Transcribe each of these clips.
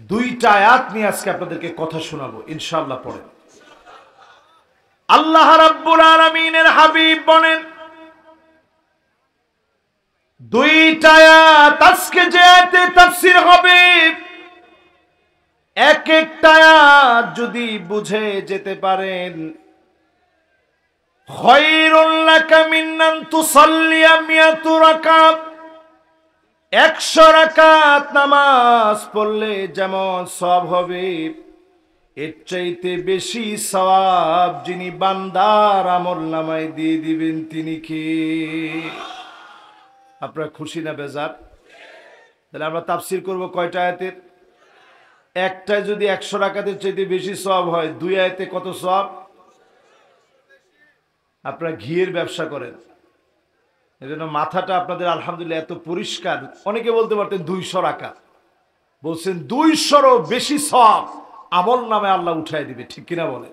দুইটা আয়াত নিয়ে আজকে আপনাদেরকে কথা শোনাবো ইনশাআল্লাহ। পড়ে আল্লাহ রাব্বুল আলামিনের হাবিব বলেন, দুইটা আয়াত আজকে যে আয়াতে তাফসীর হবে, এক একটা আয়াত যদি বুঝে যেতে পারেন, খায়রুল লাকা মিন আন তুসাল্লিয়া মিয়াতু রাকাত, 100 রাকাত নামাজ পড়লে যেমন সওয়াব হবে, এর চাইতে বেশি সওয়াব যিনি বান্দার আমলনামায় দিয়ে দিবেন তিনি কে? আপনারা খুশি না বেজার? তাহলে আমরা তাফসীর করব কয়টা আয়াতের? একটাই যদি 100 রাকাতের চাইতে বেশি সওয়াব হয়, দুই আয়াতে কত সওয়াব? আপনারা ঘিয়ের ব্যবসা করেন, এজন্য মাথাটা আপনাদের আলহামদুলিল্লাহ এত পরিষ্কার। অনেকে বলতে পারতেন 200 রাকাত, বলছেন 200রও বেশি সওয়াব আমল নামে আল্লাহ উঠায় দিবে, ঠিক কিনা বলে?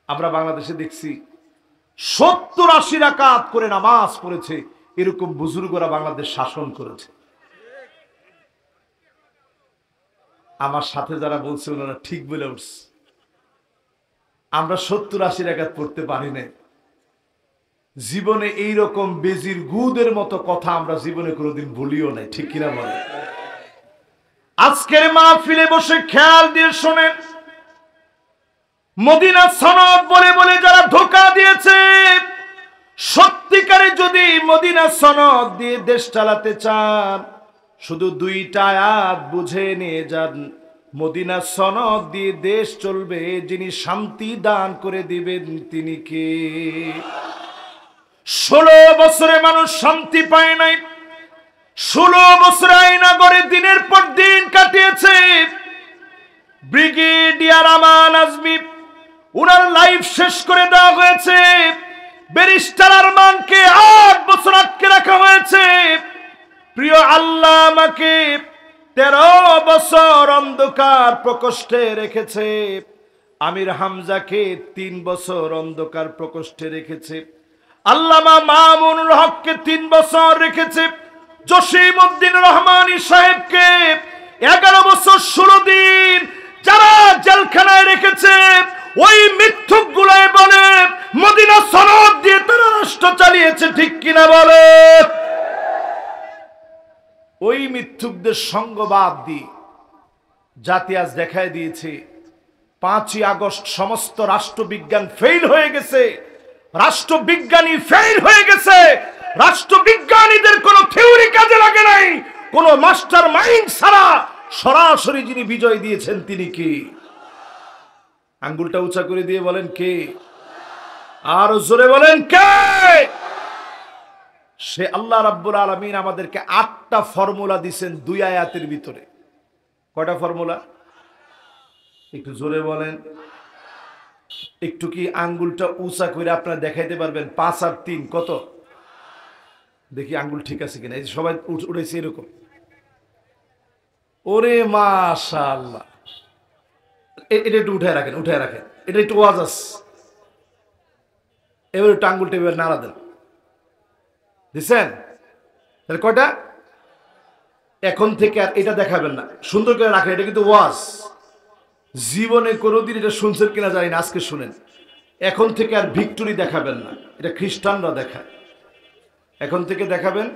আমরা বাংলাদেশে দেখছি 70-80 রাকাত করে নামাজ পড়েছে, এরকম বুজুর্গরা বাংলাদেশ শাসন করেছে। আমার সাথে যারা বলছে ওনারা ঠিক বলে উঠছে। আমরা 70-80 রাকাত পড়তে পারি না। জীবনে এইরকম বেজির গুদের মতো কথা আমরা জীবনে কোনোদিন বলিও নাই, ঠিক কিনা বলে? আজকের মাহফিলে বসে খেয়াল দিয়ে শোনেন, মদিনা সনদ বলে বলে যারা ধোঁকা দিয়েছে, সত্যিকারে যদি মদিনা সনদ দিয়ে দেশ চালাতে চান, শুধু দুইটা আয়াত বুঝে নিয়ে যান। মদিনা সনদ দিয়ে দেশ চলবে, যিনি শান্তি দান করে দিবেন তিনি কে? 16 বছরে মানুষ শান্তি পায় নাই, 16 বছর আয়না করে দিনের পর দিন কাটিয়েছে। ব্রিগেডিয়ার আমান আজমি, উনার লাইফ শেষ করে দেওয়া হয়েছে। ব্যারিস্টার আরমানকে 8 বছর আটকে রাখা হয়েছে। প্রিয় আল্লাহ আমাকে 13 বছর অন্ধকার প্রকোষ্ঠে রেখেছে। আমির হামজাকে 3 বছর অন্ধকার প্রকোষ্ঠে রেখেছে। আল্লামা মামুনুল হককে 3 বছর রেখেছে। জসিমউদ্দিন রহমানী সাহেবকে 11 বছর 16 দিন যারা জেলখানায় রেখেছে, ওই মিথ্যুক গুলাই বলে মদিনা সনদ দিয়ে তারা রাষ্ট্র চালিয়েছে, ঠিক কিনা বলে? ওই মিথ্যুকদের সঙ্গবাদ দিয়ে জাতি আজ দেখায় দিয়েছে 5ই আগস্ট সমস্ত রাষ্ট্রবিজ্ঞান ফেল হয়ে গেছে। রাষ্ট্রবিজ্ঞানী ফেল হয়ে গেছে। রাষ্ট্রবিজ্ঞানীদের কোনো থিওরি কাজে লাগে নাই। কোন মাস্টার মাইন্ড ছাড়া সরাসরি যিনি বিজয় দিয়েছেন তিনি কে? আঙ্গুলটা উঁচা করে দিয়ে বলেন কে? আর জোরে বলেন কে? সে আল্লাহ রাব্বুল আলামিন আমাদেরকে 8টা ফর্মুলা দিয়েছেন 2 আয়াতের ভিতরে। কয়টা ফর্মুলা? একটু জোরে বলেন। একটু কি আঙ্গুলটা উঁচা করে আপনারা দেখাইতে পারবেন? 5 আর 3 কত? দেখি আঙ্গুল ঠিক আছে কিনা। এই সবাই উঠেছে এরকম। ওরে মাশাআল্লাহ, এটা একটু উঠায় রাখেন, উঠায় রাখেন, এটা একটু ওয়াজ আছে। এবার একটু আঙ্গুলটা এবার নাড়া দেন। দিচ্ছেন? তাহলে কয়টা? এখন থেকে আর এটা দেখাবেন না, সুন্দর করে রাখেন। এটা কিন্তু ওয়াজ। জীবনে কোনোদিন এটা শুনছেন কিনা জানি না, আজকে শুনেন। এখন থেকে আর ভিক্টরি দেখাবেন না, এটা খ্রিস্টানরা দেখায়। এখন থেকে দেখাবেন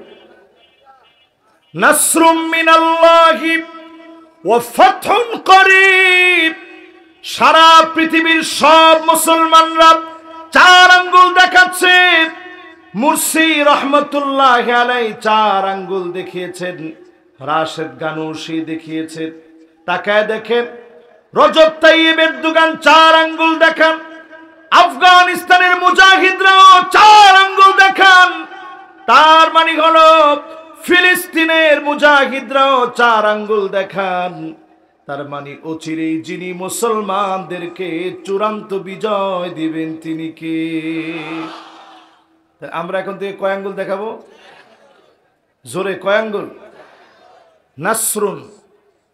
নাসরুম মিনাল্লাহি ওয়া ফাতহুন করিব। সারা পৃথিবীর সব মুসলমানরা 4 আঙ্গুল দেখাচ্ছে। মুরসি রহমতুল্লাহি আলাইহি 4 আঙ্গুল দেখিয়েছেন। রাশেদ গানুশি দেখিয়েছেন। তাকায় দেখেন, রজব তাইয়িব এরদোগান 4 আঙ্গুল দেখান। আফগানিস্তানের মুজাহিদরাও 4 আঙ্গুল দেখান। তার মানে হলো ফিলিস্তিনের মুজাহিদরাও 4 আঙ্গুল দেখান। তার মানে অচিরেই যিনি মুসলমানদেরকে চূড়ান্ত বিজয় দিবেন তিনি কে? আমরা এখন থেকে কয় আঙ্গুল দেখাবো? জোরে কয় আঙ্গুল? নাসরুন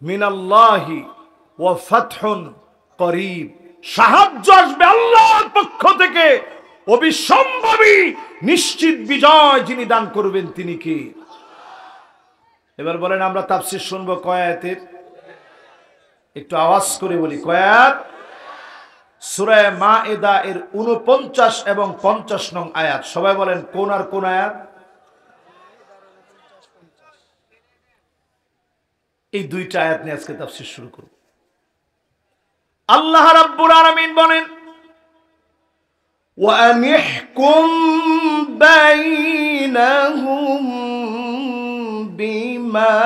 মিনাল্লাহি ওয়া ফাতহুন করিব। সাহায্য আসবে আল্লাহর পক্ষ থেকে, অবিসম্ভাবী নিশ্চিত বিজয় যিনি দান করবেন তিনি কে? এবার বলেন আমরা তাফসীর শুনবো কয় আয়াতের? একটু আওয়াজ করে বলি কয় আয়াত? সূরা মায়েদা এর 49 এবং 50 নং আয়াত। সবাই বলেন কোন আর কোন আয়াত? এই দুইটা আয়াত নিয়ে আজকে তাফসীর শুরু করব। আল্লাহ রাব্বুল আলামিন বলেন ওয়া আনিহকুম বাইনাহুম বিমা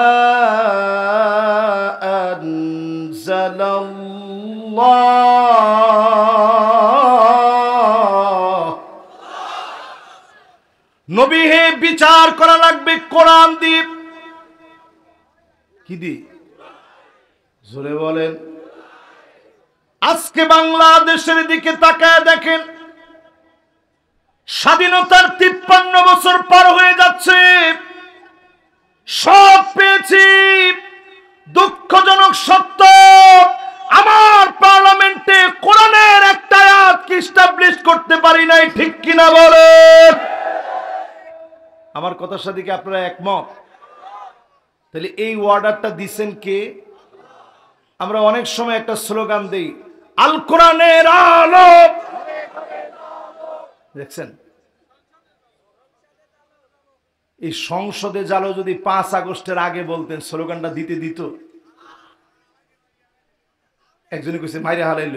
আনজালাল্লাহ। নবী হে, বিচার করা লাগবে কোরআন দিয়ে। কি দিয়ে? জোরে বলেন। আজকে বাংলাদেশের দিকে তাকায় দেখেন, স্বাধীনতার 53 বছর পার হয়ে যাচ্ছে, সব পেয়েছি। দুঃখজনক সত্য, আমার পার্লামেন্টে কোরআনের একটা আয়াত কি এস্টাবলিশ করতে পারি নাই, ঠিক কিনা বলেন? আমার কথার সাথে কি আপনারা একমত? তাহলে এই অর্ডারটা দিছেন কে? আমরা অনেক সময় একটা স্লোগান দেই, আল কোরআনের আলো। দেখছেন, এই সংসদে জালো যদি 5 আগস্টের আগে বলতেন, স্লোগানটা দিতে দিত। একজনে কইছে মাইরে হারাইল।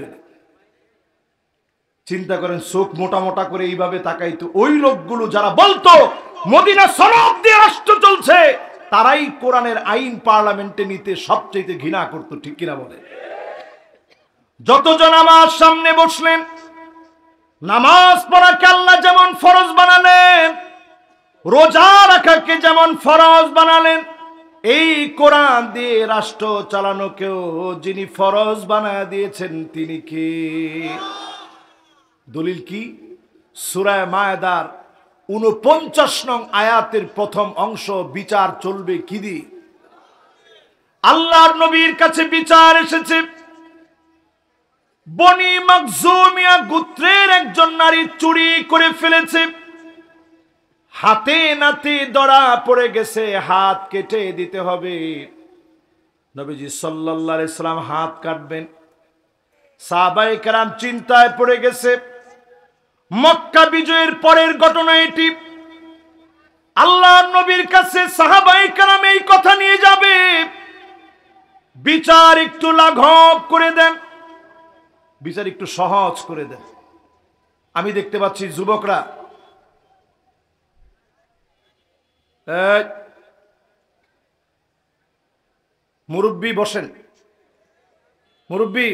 চিন্তা করেন, চোখ মোটা মোটা করে এইভাবে তাকাইতো। ওই লোকগুলো যারা বলতো মদিনা সনদ দিয়ে রাষ্ট্র চলছে, তারাই কোরআনের আইন পার্লামেন্টে নিতে সবচেয়ে ঘৃণা করতো, ঠিক কিনা বলে? যতজন আমার সামনে বসলেন, নামাজ পড়াকে আল্লাহ যেমন ফরজ বানালেন, রোজা রাখাকে যেমন ফরজ বানালেন, এই কোরআন দিয়ে রাষ্ট্র চালানোকেও যিনি ফরজ বানায় দিয়েছেন তিনি কে? দলিল কি? সূরা মায়েদার 49 নং আয়াতের প্রথম অংশ, বিচার চলবে কি দিয়ে? আল্লাহর নবীর কাছে বিচার এসেছে। বনি মাখজুমিয়া গোত্রের একজন নারী চুরি করে ফেলেছে, হাতে নাতে ধরা পড়ে গেছে, হাত কেটে দিতে হবে। নবীজি সাল্লাল্লাহু আলাইহি সাল্লাম হাত কাটবেন। সাহাবায়ে কেরাম চিন্তায় পড়ে গেছে। মক্কা বিজয়ের পরের ঘটনা এটি। আল্লাহর নবীর কাছে সাহাবায়ে কেরাম এই কথা নিয়ে যাবে, বিচার একটু লাঘব করে দেন, বিচার একটু সহজ করে দেন। আমি দেখতে পাচ্ছি যুবকরা, মুরব্বী বসেন, মুরব্বী,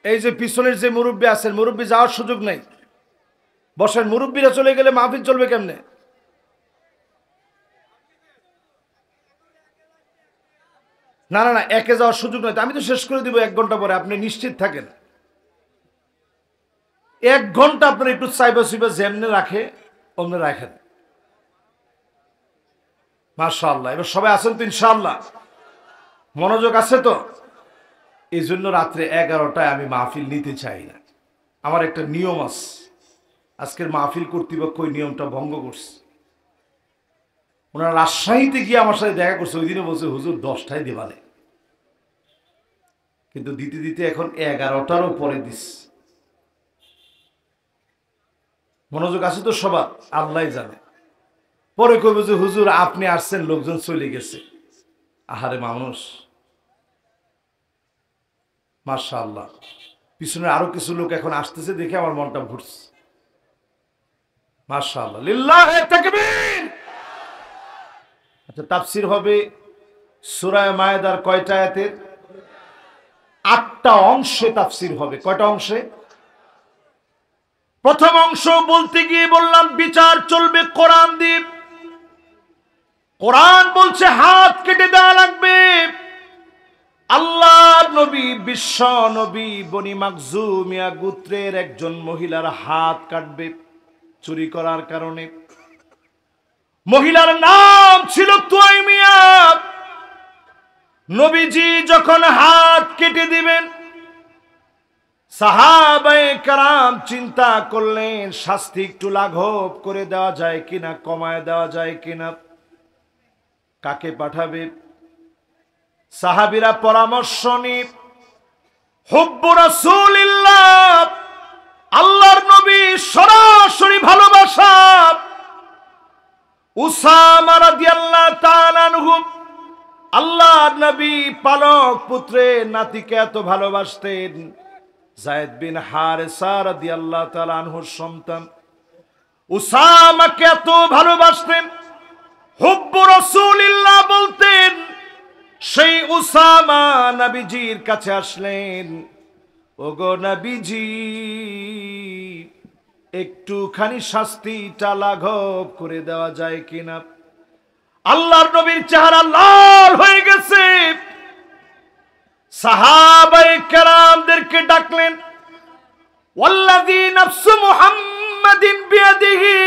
এই যে পিছনের যে মুরব্বী আছেন, মুরব্বী যাওয়ার সুযোগ নাই, বসেন। মুরব্বীরা চলে গেলে মাহফিল চলবে কেমনে? না না না, একে যাওয়ার সুযোগ নয়। আমি তো শেষ করে দিব 1 ঘন্টা পরে, আপনি নিশ্চিত থাকেন। 1 ঘন্টা আপনার একটু সাইবা সুইবা যেমনে রাখে অমনে রাখেন। মাশাআল্লাহ। এবার সবাই আছেন তো ইনশাআল্লাহ? মনোযোগ আছে তো? এই জন্য রাত্রে 11টায় আমি মাহফিল নিতে চাই না। আমার একটা নিয়ম আছে, আজকের মাহফিল কর্তৃপক্ষ ওই নিয়মটা ভঙ্গ করছে। ওনারা রাজশাহীতে গিয়ে আমার সাথে দেখা করছে, ওই দিনে বলছে হুজুর 10টায় দেবালে, কিন্তু দিতে দিতে এখন 11টারও পরে দিস। মনোযোগ আছে তো সবার? আল্লাহ জানে। পরে কইব যে হুজুর আপনি আসছেন, লোকজন চলে গেছে। আহারে মানুষ। মাশাআল্লাহ, পিছনে আরো কিছু লোক এখন আসতেছে দেখে আমার মনটা ভরছে। মাশাআল্লাহ, লিল্লাহি তাকবীর। আচ্ছা, তাফসীর হবে সূরা মায়েদার কয়টা আয়াতের? 8টা অংশে তাফসীর হবে। কয়টা অংশে? প্রথম অংশ বলতে গিয়ে বললাম বিচার চলবে কোরআন দিয়ে। কোরআন বলছে হাত কেটে দেওয়া লাগবে। আল্লাহর নবী, বিশ্ব নবী বনি মাখজুমিয়া গোত্রের একজন মহিলার হাত কাটবে চুরি করার কারণে। মহিলার নাম ছিল তুয়াইমিয়া। নবীজি যখন হাত কেটে দিবেন, সাহাবায়ে কেরাম চিন্তা করলেন শাস্তি একটু লাঘব করে দেওয়া যায় কিনা, কমায় দেওয়া যায় কিনা। কাকে পাঠাবে? সাহাবীরা পরামর্শ নিয়ে হুব্বু রাসূলিল্লাহ, আল্লাহর নবী সরাসরি ভালোবাসা, উসামা রাদিয়াল্লাহু তাআলা আনহু আল্লাহর নবী পালক পুত্রে নাতিকে এত ভালোবাসতেন। যায়েদ বিন হারেসা রাদিয়াল্লাহু তাআলা আনহুর সন্তান উসামাকে এত ভালোবাসতেন, হুব্বু রাসূলিল্লাহ বলতেন। সেই উসামা নবীজির কাছে আসলেন, ওগো নবীজি, একটুখানি শাস্তিটা লাঘব করে দেওয়া যায় কিনা? আল্লাহর নবীর চেহারা লাল হয়ে গেছে। সাহাবায়ে কেরামদেরকে ডাকলেন, ওয়াল্লাযী নাফসু মুহাম্মাদিন বিয়াদিহি,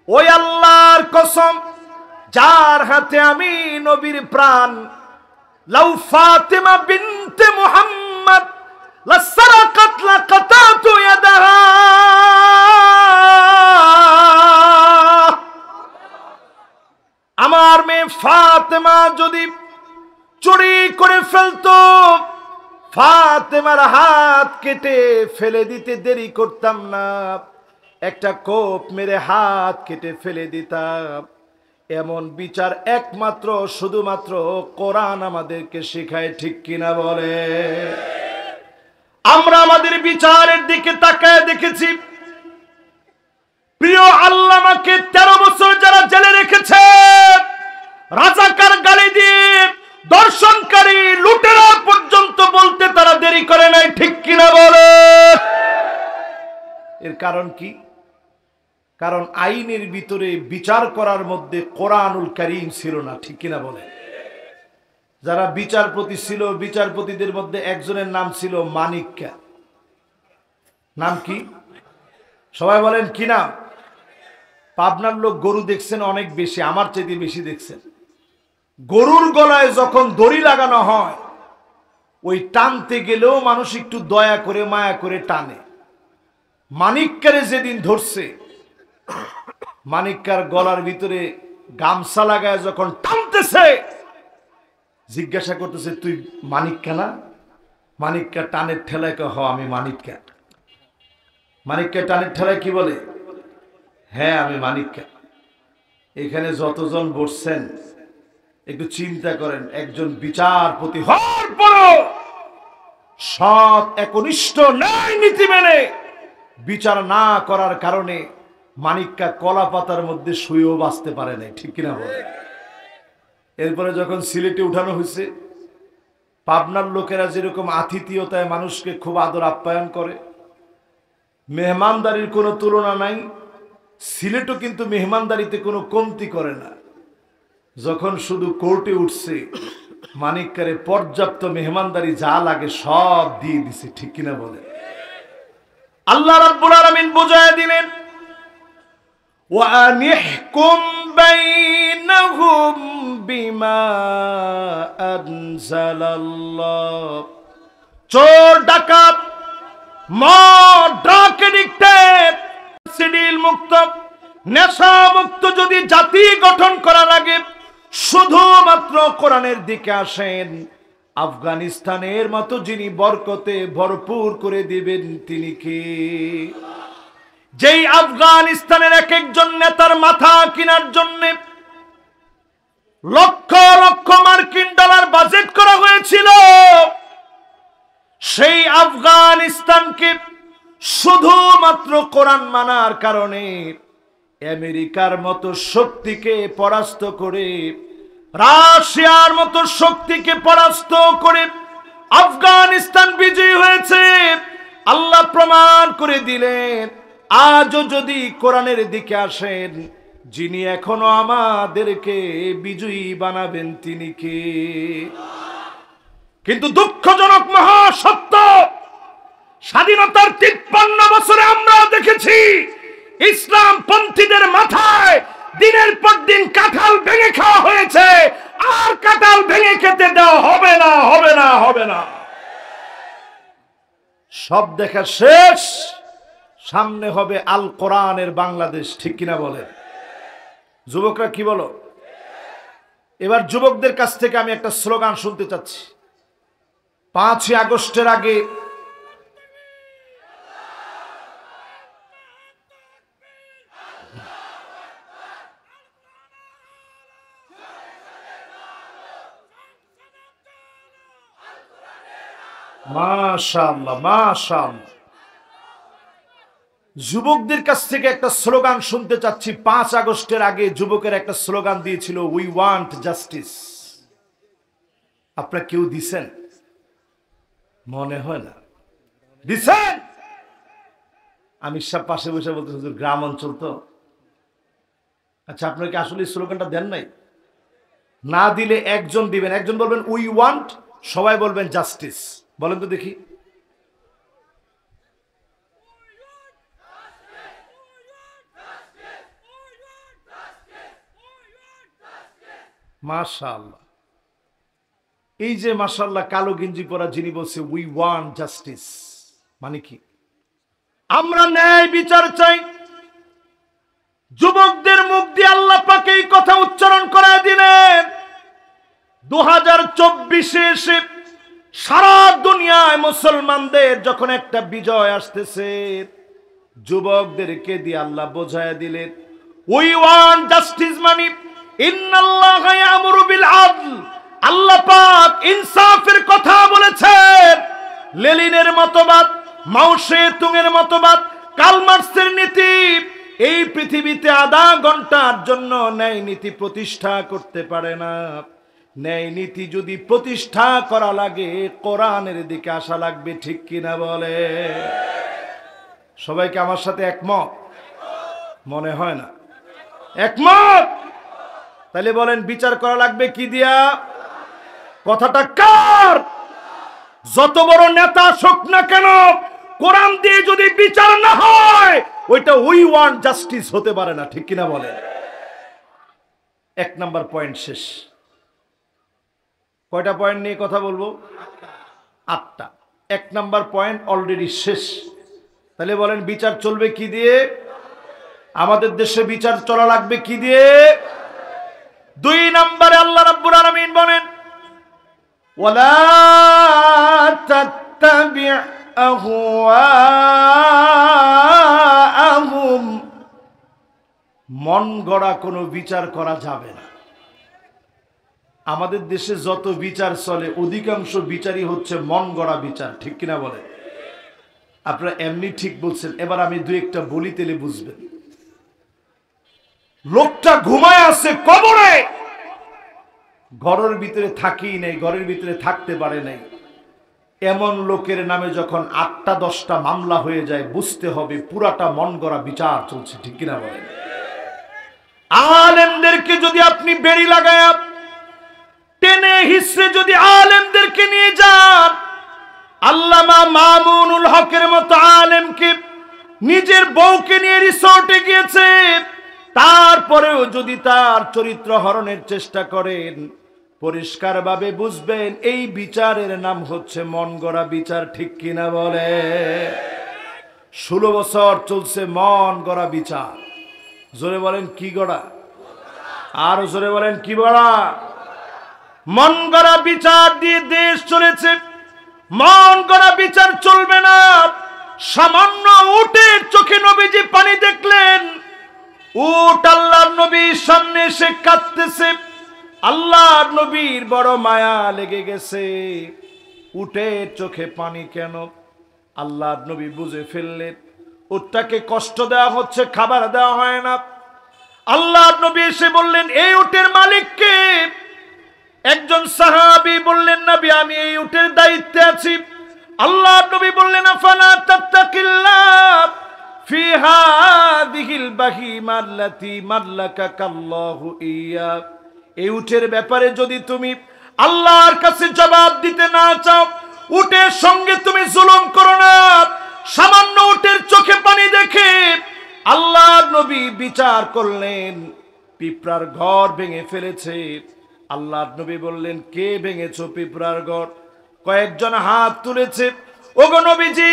ওই আল্লাহর কসম যার হাতে আমি নবীর প্রাণ, লাউ ফাতিমা বিনতে মুহাম্মদ লাসারাকাত লাকাতাতু ইয়াদাহা, আমার মেয়ে ফাতেমা যদি চুরি করে ফেলতো, ফাতেমার হাত কেটে ফেলে দিতে দেরি করতাম না, একটা কোপ মেরে হাত কেটে ফেলে দিতাম। এমন বিচার একমাত্র শুধুমাত্র কোরআন আমাদেরকে শেখায়, ঠিক কিনা বলে? আমরা আমাদের বিচারের দিকে তাকায় দেখেছি, প্রিয় আল্লামাকে 13 বছর যারা জেলে রেখেছে, রাজাকার গালি দিয়ে দর্শনকারী লুটেরা পর্যন্ত বলতে তারা দেরি করে নাই, ঠিক কিনা বলে? এর কারণ কি? কারণ আইনের ভিতরে বিচার করার মধ্যে কোরআনুল কারীম ছিল না, ঠিক কিনা বলে? যারা বিচারপতি ছিল, বিচারপতিদের মধ্যে একজনের নাম ছিল মানিক্কা। নাম কি? সবাই বলেন কি নাম? পাবনার লোক গরু দেখছেন অনেক বেশি, আমার চাইতে বেশি দেখছেন। গরুর গলায় যখন দড়ি লাগানো হয়, ওই টানতে গেলেও মানুষ একটু দয়া করে মায়া করে টানে। মানিক্কারে যেদিন ধরছে, মানিক্কার গলার ভিতরে গামছা লাগায় যখন টানতেছে, জিজ্ঞাসা করতেছে, তুই মানিক্কা না? মানিক্কা টানের ঠেলায় হ, আমি মানিক্কা। মানিক্কা টানের ঠেলায় কি বলে? হ্যাঁ, আমি মানিক্কা। এখানে যতজন বসছেন একটু চিন্তা করেন, একজন বিচারপতি হওয়ার পরও সৎ একনিষ্ঠ ন্যায় নীতি মেনে বিচার না করার কারণে মানিক্কা কলা পাতার মধ্যে শুয়েও বাঁচতে পারে নাই, ঠিক কিনা বলে? এরপরে যখন সিলেটে উঠানো হয়েছে, পাবনার লোকেরা যেরকম আতিথেয়তায় মানুষকে খুব আদর আপ্যায়ন করে, মেহমানদারির কোনো তুলনা নাই, সিলেটও কিন্তু মেহমানদারিতে কোনো কমতি করে না। যখন শুধু কোর্টে উঠছে, মানিক্কারে পর্যাপ্ত মেহমানদারি যা লাগে সব দিয়ে দিছে, ঠিক কিনা বলে? আল্লাহ রাব্বুল আলামিন বুঝায় দিলেন, ওয়ানিহকুম বাইনাহুম বিমা আনজালাল্লাহ। চোর ডাকাত মদ ড্রাগ এডিক্টেড সিডিল মুক্ত নেশা মুক্ত যদি জাতি গঠন করা লাগে, শুধুমাত্র কোরআনের দিকে আসেন। আফগানিস্তানের মতো যিনি বরকতে ভরপুর করে দিবেন তিনি কে? যেই আফগানিস্তানের এক একজন নেতার মাথা কেনার জন্য লক্ষ লক্ষ মার্কিন ডলার বাজেট করা হয়েছিল, সেই আফগানিস্তানকে শুধুমাত্র কোরআন মানার কারণে আমেরিকার মতো শক্তিকে পরাস্ত করে, রাশিয়ার মতো শক্তিকে পরাস্ত করে আফগানিস্তান বিজয়ী হয়েছে। আল্লাহ প্রমাণ করে দিলেন, আজও যদি কোরআনের দিকে আসেন, যিনি এখনো আমাদেরকে বিজয়ী বানাবেন তিনি কে? কিন্তু দুঃখজনক মহাসত্য, স্বাধীনতার 53 বছরে আমরা দেখেছি ইসলাম পন্থীদের মাথায় দিনের পর দিন কাঁঠাল ভেঙে খাওয়া হয়েছে, আর কাঁঠাল ভেঙে খেতে দেওয়া হবে না, হবে না, হবে না। সব দেখা শেষ, সামনে হবে আল কোরআনের বাংলাদেশ, ঠিক কিনা বলে? যুবকরা কি বলো? এবার যুবকদের কাছ থেকে আমি একটা স্লোগান শুনতে চাচ্ছি। 5ই আগস্টের আগে মাশাআল্লাহ মাশাআল্লাহ, যুবকদের কাছ থেকে একটা স্লোগান শুনতে চাচ্ছি। 5 আগস্টের আগে যুবকের একটা স্লোগান দিয়েছিল, উই ওয়ান্ট জাস্টিস। আপনারা কেউ দিছেন? মনে হয় না দিছেন। আমি সব পাশে বসে বলতে, হুজুর গ্রাম অঞ্চল তো। আচ্ছা, আপনারা কি আসলে স্লোগানটা দেন নাই? না দিলে একজন দিবেন, একজন বলবেন উই ওয়ান্ট, সবাই বলবেন জাস্টিস। বলেন তো দেখি। মাশাআল্লাহ, এই যে মাশাআল্লাহ কালো গেঞ্জি পরা যিনি বলছে উই ওয়ান্ট জাস্টিস, মানে কি? আমরা ন্যায় বিচার চাই। যুবকদের মুখ দিয়ে আল্লাহ পাক এই কথা উচ্চারণ করায় দিলেন। 2024-এ এসে সারা দুনিয়ায় মুসলমানদের যখন একটা বিজয় আসতেছে, যুবকদেরকে দিয়ে আল্লাহ বোঝায় দিলেন উই ওয়ান্ট জাস্টিস, মানে ইন্নাল্লাহা ইয়ামুরু বিল আদল। আল্লাহ পাক ইনসাফের কথা বলেছেন। লেনিনের মতবাদ, মাও সেতুংয়ের মতবাদ, কার্ল মার্কসের নীতি এই পৃথিবীতে আধা ঘন্টার জন্য ন্যায় নীতি প্রতিষ্ঠা করতে পারে না। ন্যায় নীতি যদি প্রতিষ্ঠা করা লাগে, কোরআনের দিকে আসা লাগবে, ঠিক কিনা বলে? সবাইকে আমার সাথে একমত? মনে হয় না একমত। তাহলে বলেন বিচার করা লাগবে কি দিয়া? কথাটা কার? যত বড় নেতা আসুক না কেন, কোরআন দিয়ে যদি বিচার না হয়, ওইটা উই ওয়ান্ট জাস্টিস হতে পারে না, ঠিক কিনা বলেন? 1 নাম্বার পয়েন্ট শেষ। কয়টা পয়েন্ট নিয়ে কথা বলবো? 8টা। 1 নাম্বার পয়েন্ট অলরেডি শেষ। তাহলে বলেন বিচার চলবে কি দিয়ে? আমাদের দেশে বিচার চলা লাগবে কি দিয়ে? 2 নম্বরে আল্লাহ রাব্বুল আলামিন বলেন ওয়ালা তাত্তাবি আহওয়াআহুম, মন গড়া কোনো বিচার করা যাবে না। আমাদের দেশে যত বিচার চলে, অধিকাংশ বিচারই হচ্ছে মন গড়া বিচার, ঠিক কিনা বলে? আপনারা এমনি ঠিক বলছেন। এবার আমি 2-1টা বলি, তেলে বুঝবেন। লোকটা ঘুমায় আছে কবরে, ঘরের ভিতরে থাকি নাই, ঘরের ভিতরে থাকতে পারে নাই। এমন লোকের নামে যখন 8টা 10টা মামলা হয়ে যায়, বুঝতে হবে পুরাটা মন গড়া বিচার চলছে, ঠিক কিনা বলেন? আলেমদেরকে যদি আপনি বেড়ি লাগায়া টেনে হিসে যদি আলেমদেরকে নিয়ে যান, আল্লামা মামুনুল হকের মতো আলেমকে নিজের বউকে নিয়ে রিসোর্টে গিয়েছে, তারপরেও যদি তার চরিত্র হরণের চেষ্টা করেন, পরিষ্কারভাবে বুঝবেন এই বিচারের নাম হচ্ছে মন গড়া বিচার, ঠিক কিনা বলে? 16 বছর চলছে মন গড়া বিচার। জোরে বলেন কি গড়া? আর জোরে বলেন কি গড়া? মন গড়া বিচার দিয়ে দেশ চলেছে। মন গড়া বিচার চলবে না। সামান্য উটের চোখে নবীজি পানি দেখলেন, উট আল্লাহর নবীর সামনে এসে কাঁদতেছে। আল্লাহর নবীর বড় মায়া লেগে গেছে, উটের চোখে পানি কেন? আল্লাহর নবী বুঝে ফেললেন উটটাকে কষ্ট দেওয়া হচ্ছে, খাবার দেওয়া হয় না। আল্লাহর নবী এসে বললেন এই উটের মালিক কে? একজন সাহাবী বললেন নবী আমি এই উটের দায়িত্বে আছি। আল্লাহর নবী বললেন আফালা তাত্তাকিল্লাহ ফি হাদিহিল বাহিমা আল্লাতী মাল্লাকাকাল্লাহু ইয়া। এই উটের ব্যাপারে যদি তুমি আল্লাহর কাছে জবাব দিতে না চাও, উটের সঙ্গে তুমি জুলুম করো না। সামান্য উটের চোখে পানি দেখে আল্লাহর নবী বিচার করলেন, পিঁপড়ার ঘর ভেঙে ফেলেছে। আল্লাহর নবী বললেন কে ভেঙেছো পিঁপড়ার ঘর? কয়েকজন হাত তুলেছে। ওগো নবীজি,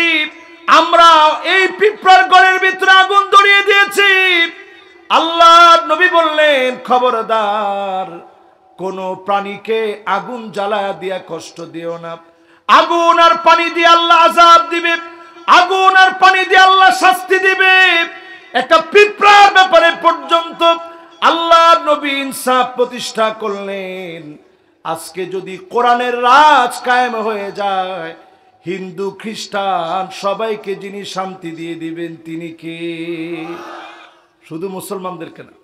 আমরা এই পিঁপড়ার ঘরের ভিতরে আগুন ধরিয়ে দিয়েছি। আল্লাহর নবী বললেন খবরদার, কোন প্রাণীকে আগুন জ্বালায়া দিয়া কষ্ট দিও না। আগুন আর পানি দিয়ে আল্লাহ আযাব দিবে, আগুন আর পানি দিয়ে আল্লাহ শাস্তি দিবে। একটা পিঁপড়ার ব্যাপারে পর্যন্ত আল্লাহ নবী ইনসাফ প্রতিষ্ঠা করলেন। আজকে যদি কোরআনের রাজ কায়েম হয়ে যায়, হিন্দু খ্রিস্টান সবাইকে যিনি শান্তি দিয়ে দিবেন তিনি কে? শুধু মুসলমানদেরকে না,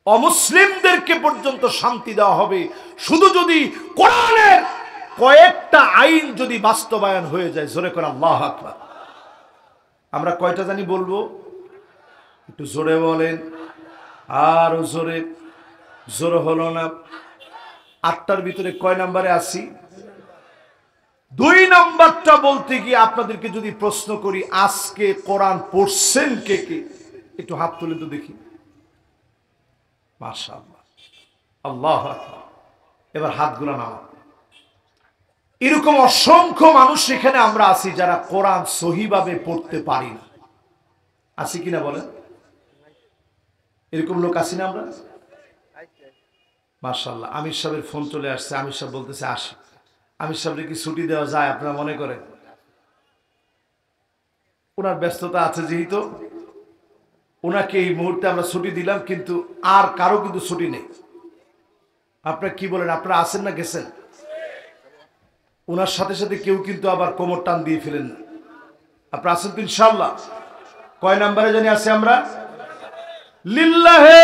অমুসলিমদেরকে পর্যন্ত শান্তি দেওয়া হবে, শুধু যদি কোরআনের কয়েকটা আইন যদি বাস্তবায়ন হয়ে যায়। জোরে করে আল্লাহু আকবার। আমরা কয়টা জানি বলবো? একটু জোরে বলেন, আরো জোরে। জোরে হলো না। 8টার ভিতরে কয় নম্বরে আছি? 2 নম্বরটা বলতে গিয়ে আপনাদেরকে যদি প্রশ্ন করি, আজকে কোরআন পড়ছেন কে কে? একটু হাত তুলে তো দেখি। মাশাআল্লাহ, আল্লাহু আকবার। এবার হাতগুলো নাও। এরকম অসংখ্য মানুষ এখানে আমরা আছি যারা কোরআন সহিভাবে পড়তে পারি না। আছি কিনা বলেন? এরকম লোক আছি না আমরা? মাশাআল্লাহ। আমির সাহেবের ফোন চলে আসছে। আমির সাহেব বলতেছে আসি। আমির সাহেবকে কি ছুটি দেওয়া যায় আপনারা মনে করেন? ওনার ব্যস্ততা আছে, যেহেতু ওনাকে এই মুহূর্তে আমরা ছুটি দিলাম, কিন্তু আর কারো কিন্তু ছুটি নেই। আপনারা কি বলেন? আপনারা আছেন না গেছেন? ওনার সাথে সাথে কেউ কিন্তু আবার কোমর টান দিয়ে ফেলেন না। আপনারা আছেন তো ইনশাআল্লাহ? কয় নাম্বারে জানি আছে আমরা? লিল্লাহে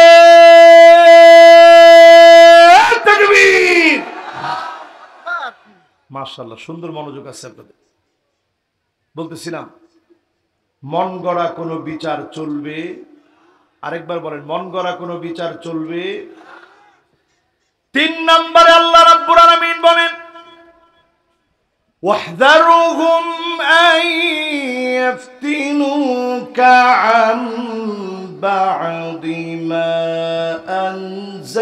তাকবীর। মাশাআল্লাহ, সুন্দর মনোযোগ আছে আপনাদের। বলতেছিলাম মন গড়া কোনো বিচার চলবে। আরেকবার বলেন, মন গড়া কোনো বিচার চলবে। 3 নম্বরে আল্লাহ রাব্বুল আলামিন বলেন, ওয়াহযারুহুম আন ইফতিনুকা আন বা'দি মা আনজালাল্লাহ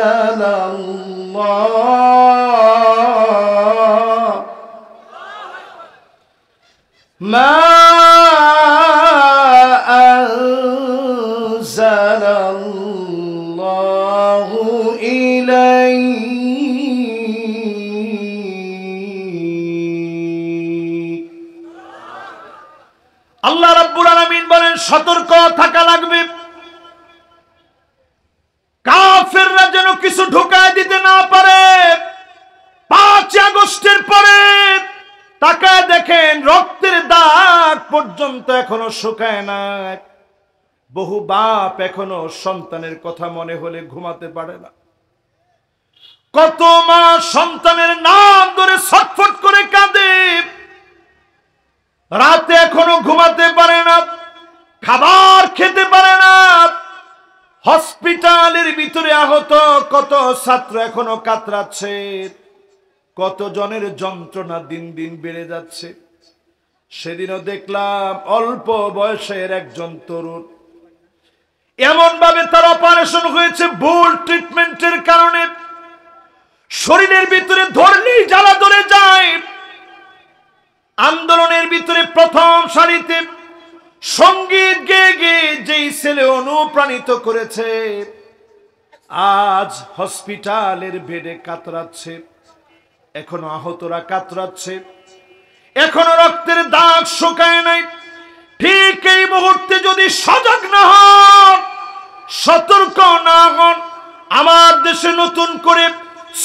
মা আনজালাল্লাহু ইলাইক। আল্লাহ রাব্বুল আলামিন বলেন, সতর্ক থাকা লাগবে। কাফেররা যেন কিছু ঢুকায় দিতে না পারে। 5 আগস্টের পরে তাকায় দেখেন, রক্তের দাগ পর্যন্ত এখনো শুকায় না। বহু বাপ এখনো সন্তানের কথা মনে হলে ঘুমাতে পারে না। কত মা সন্তানের নাম ধরে ছটফট করে কাঁদে, রাতে এখনো ঘুমাতে পারে না, খাবার খেতে পারে না। হসপিটালের ভিতরে আহত কত ছাত্র এখনো কাতরাচ্ছে। কত জনের যন্ত্রণা দিন দিন বেড়ে যাচ্ছে। সেদিনও দেখলাম অল্প বয়সের একজন তরুণ, এমন ভাবে তার অপারেশন হয়েছে ভুল ট্রিটমেন্টের কারণে। শরীরের ভিতরে ধরলেই জ্বালা ধরে যায়। আন্দোলনের ভিতরে প্রথম সারিতে সঙ্গীত গেয়ে গেয়ে যেই ছেলে অনুপ্রাণিত করেছে, আজ হসপিটালের বেডে কাতরাচ্ছে। এখনো আহতরা কাতরাচ্ছে, এখনো রক্তের দাগ শুকায় নাই। ঠিক এই মুহূর্তে যদি সজাগ না হন, সতর্ক না হন, আমার দেশে নতুন করে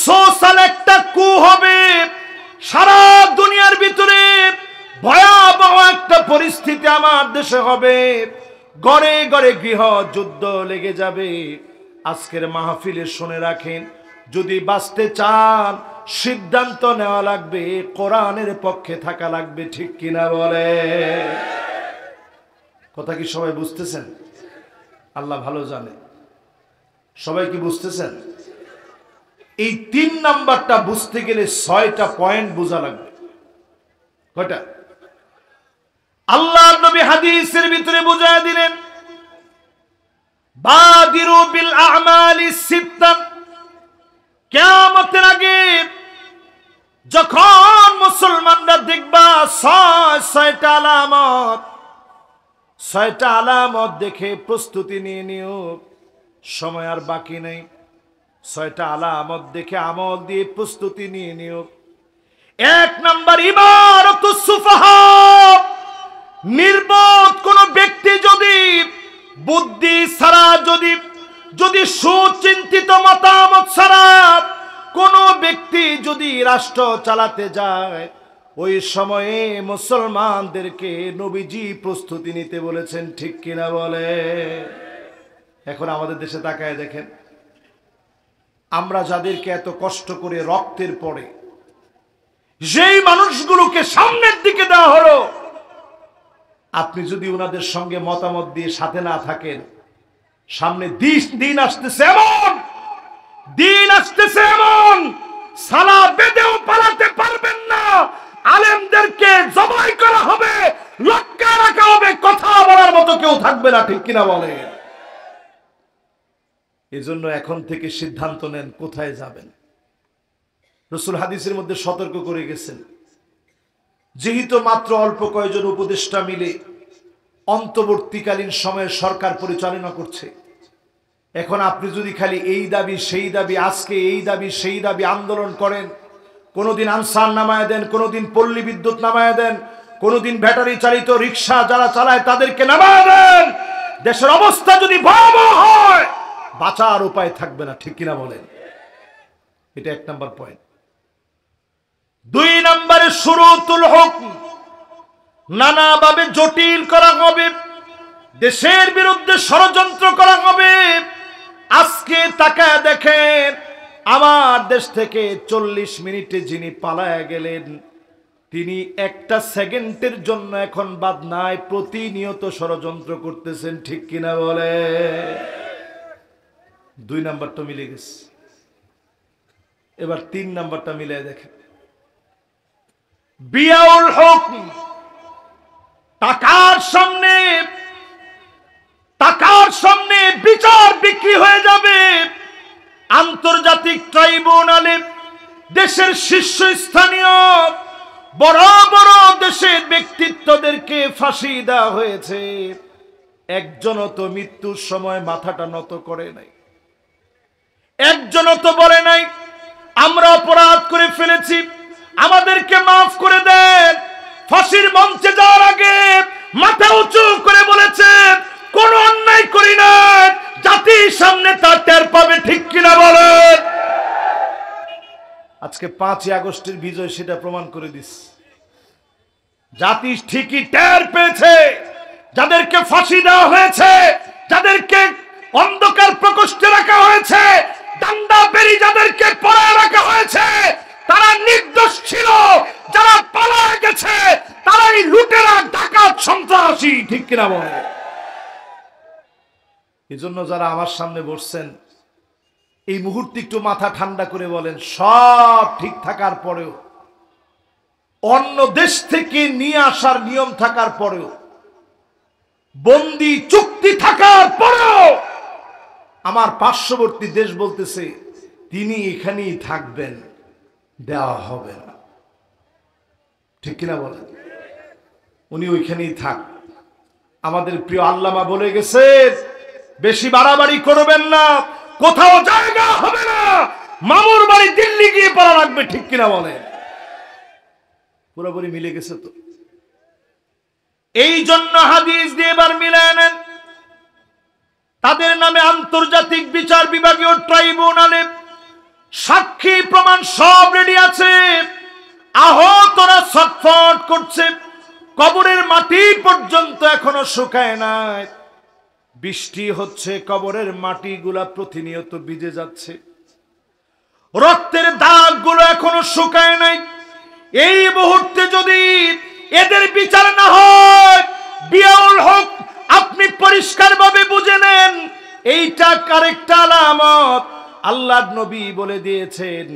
সোশ্যাল একটা কু হবে। সারা দুনিয়ার ভিতরে ভয়াবহ একটা পরিস্থিতি আমার দেশে হবে। ঘরে ঘরে গৃহ যুদ্ধ লেগে যাবে। আজকের মাহফিলে শুনে রাখেন, যদি বাঁচতে চান সিদ্ধান্ত নেওয়া লাগবে, কোরআনের পক্ষে থাকা লাগবে। ঠিক কিনা বলে? কথা কি সবাই বুঝতেছেন? আল্লাহ ভালো জানে। সবাই কি বুঝতেছেন? এই 3 নাম্বারটা বুঝতে গেলে 6টা পয়েন্ট বোঝা লাগবে। কয়টা? আল্লাহর নবী হাদিসের ভিতরে বুঝায় দিলেন, বাদিরু বিল আমালি সিত্তা। কিয়ামতের আগে যখন মুসলমানরা দেখবা 6টা আলামত, 6টা আলামত দেখে প্রস্তুতি নিয়ে নিও, সময় আর বাকি নেই। ছয়টা আলামত দেখে আমল দিয়ে প্রস্তুতি নিয়ে নিও। এক নাম্বার, ইমারাতুস সুফাহা, নির্বোধ কোন ব্যক্তি যদি বুদ্ধি ছাড়া, যদি সুচিন্তিত মতামত ছাড়া কোন ব্যক্তি যদি রাষ্ট্র চালাতে যায়, ওই সময়ে মুসলমানদেরকে নবীজি প্রস্তুতি নিতে বলেছেন, ঠিক কিনা বলে? এখন আমাদের দেশে তাকায় দেখেন, আমরা যাদেরকে এত কষ্ট করে রক্তের পরে যেই মানুষগুলোকে সামনের দিকে দেওয়া হলো, আপনি যদি ওনাদের সঙ্গে মতামত দিয়ে সাথে না থাকেন, সামনে দিন আসতেছে এমন সালা বেঁধেও পালাতে পারবেন না। আলেমদেরকে জবাই করা হবে, লটকা রাখা হবে, কথা বলার মতো কেউ থাকবে না, ঠিক কিনা বলে? এজন্য এখন থেকে সিদ্ধান্ত নেন কোথায় যাবেন। রাসূল হাদিসের মধ্যে সতর্ক করে গেছেন, যেহেতু মাত্র অল্প কয়েকজন উপদেষ্টা মিলে অন্তর্বর্তীকালীন সময়ে সরকার পরিচালনা করছে, এখন আপনি যদি খালি এই দাবি সেই দাবি, আজকে এই দাবি সেই দাবি আন্দোলন করেন, কোনোদিন আনসার নামায় দেন, কোনোদিন পল্লী বিদ্যুৎ নামায় দেন, কোনোদিন ব্যাটারি চালিত রিক্সা যারা চালায় তাদেরকে নামায় দেন, দেশের অবস্থা যদি ভয়াবহ হয়, বাঁচার উপায় থাকবে না, ঠিক কিনা বলেন? এটা এক নাম্বার পয়েন্ট। দুই নম্বরে শুরুতুল হুকম, নানাভাবে জটিল করা হবে, দেশের বিরুদ্ধে ষড়যন্ত্র করা হবে। আজকে তাকায় দেখেন, আমার দেশ থেকে 40 মিনিটে যিনি পালায় গেলেন, তিনি একটা সেকেন্ডের জন্য এখন বাদ নাই, প্রতিনিয়ত ষড়যন্ত্র করতেছেন, ঠিক কিনা বলে? দুই নাম্বারটা মিলে গেছে, এবার তিন নাম্বারটা মিলে দেখেন। বিয়াউল হুকম, টাকার সামনে বিচার বিক্রি হয়ে যাবে। আন্তর্জাতিক ট্রাইব্যুনালে দেশের শীর্ষস্থানীয় বড় বড় দেশের ব্যক্তিত্বদেরকে ফাঁসি দেওয়া হয়েছে, একজনও তো মৃত্যুর সময় মাথাটা নত করে নাই, একজনও তো বলে নাই আমরা অপরাধ করে ফেলেছি, আমাদেরকে মাফ করে দেন। ফাঁসির মঞ্চে যাওয়ার আগে মাথা উঁচু করে বলেছে কোন অন্যায় করি না, জাতির সামনে তার টের পাবে, ঠিক কিনা বলেন? আজকে 5ই আগস্টের বিজয় সেটা প্রমাণ করে দিস। জাতি ঠিকই টের পেয়েছে, যাদেরকে ফাঁসি দেওয়া হয়েছে, যাদেরকে অন্ধকার প্রকোষ্ঠে রাখা হয়েছে, ডান্ডা বেরি যাদেরকে পড়ায় রাখা হয়েছে, তারা নির্দোষ ছিল। যারা পালায় গেছে তারাই লুটেরা, ডাকাত, সন্ত্রাসী, ঠিক কিনা বলে? এজন্য যারা আমার সামনে বসছেন, এই মুহূর্তে একটু মাথা ঠান্ডা করে বলেন, সব ঠিক থাকার পরেও, অন্য দেশ থেকে নিয়ে আসার নিয়ম থাকার পরেও, বন্দি চুক্তি থাকার পরেও আমার পার্শ্ববর্তী দেশ বলতেছে তিনি এখানেই থাকবেন, দেওয়া হবে না, ঠিক কিনা বলেন? উনি ওইখানেই থাক। আমাদের প্রিয় আল্লামা বলে গেছে, বেশি বাড়াবাড়ি করবেন না, কোথাও জায়গা হবে না, মামুর বাড়ি দিল্লি গিয়ে পড়া রাখবে, ঠিক কিনা বলেন? পুরোপুরি মিলে গেছে তো। এই জন্য হাদিস দিয়ে এবার মিলায় নেন, তাদের নামে আন্তর্জাতিক বিচার বিভাগীয় ট্রাইব্যুনালে সাক্ষী প্রমাণ সব রেডি আছে। আহতরা ছটফট করছে, কবরের মাটি পর্যন্ত এখনো শুকায় নাই, বৃষ্টি হচ্ছে, কবরের মাটিগুলা প্রতিনিয়ত ভিজে যাচ্ছে, রক্তের দাগগুলো এখনো শুকায় নাই। এই মুহূর্তে যদি এদের বিচার না হয়, বিয়াউল হক, আপনি পরিষ্কারভাবে বুঝে নেন, এইটা কারেক্টা আলামত। আল্লাহর নবী বলে দিয়েছেন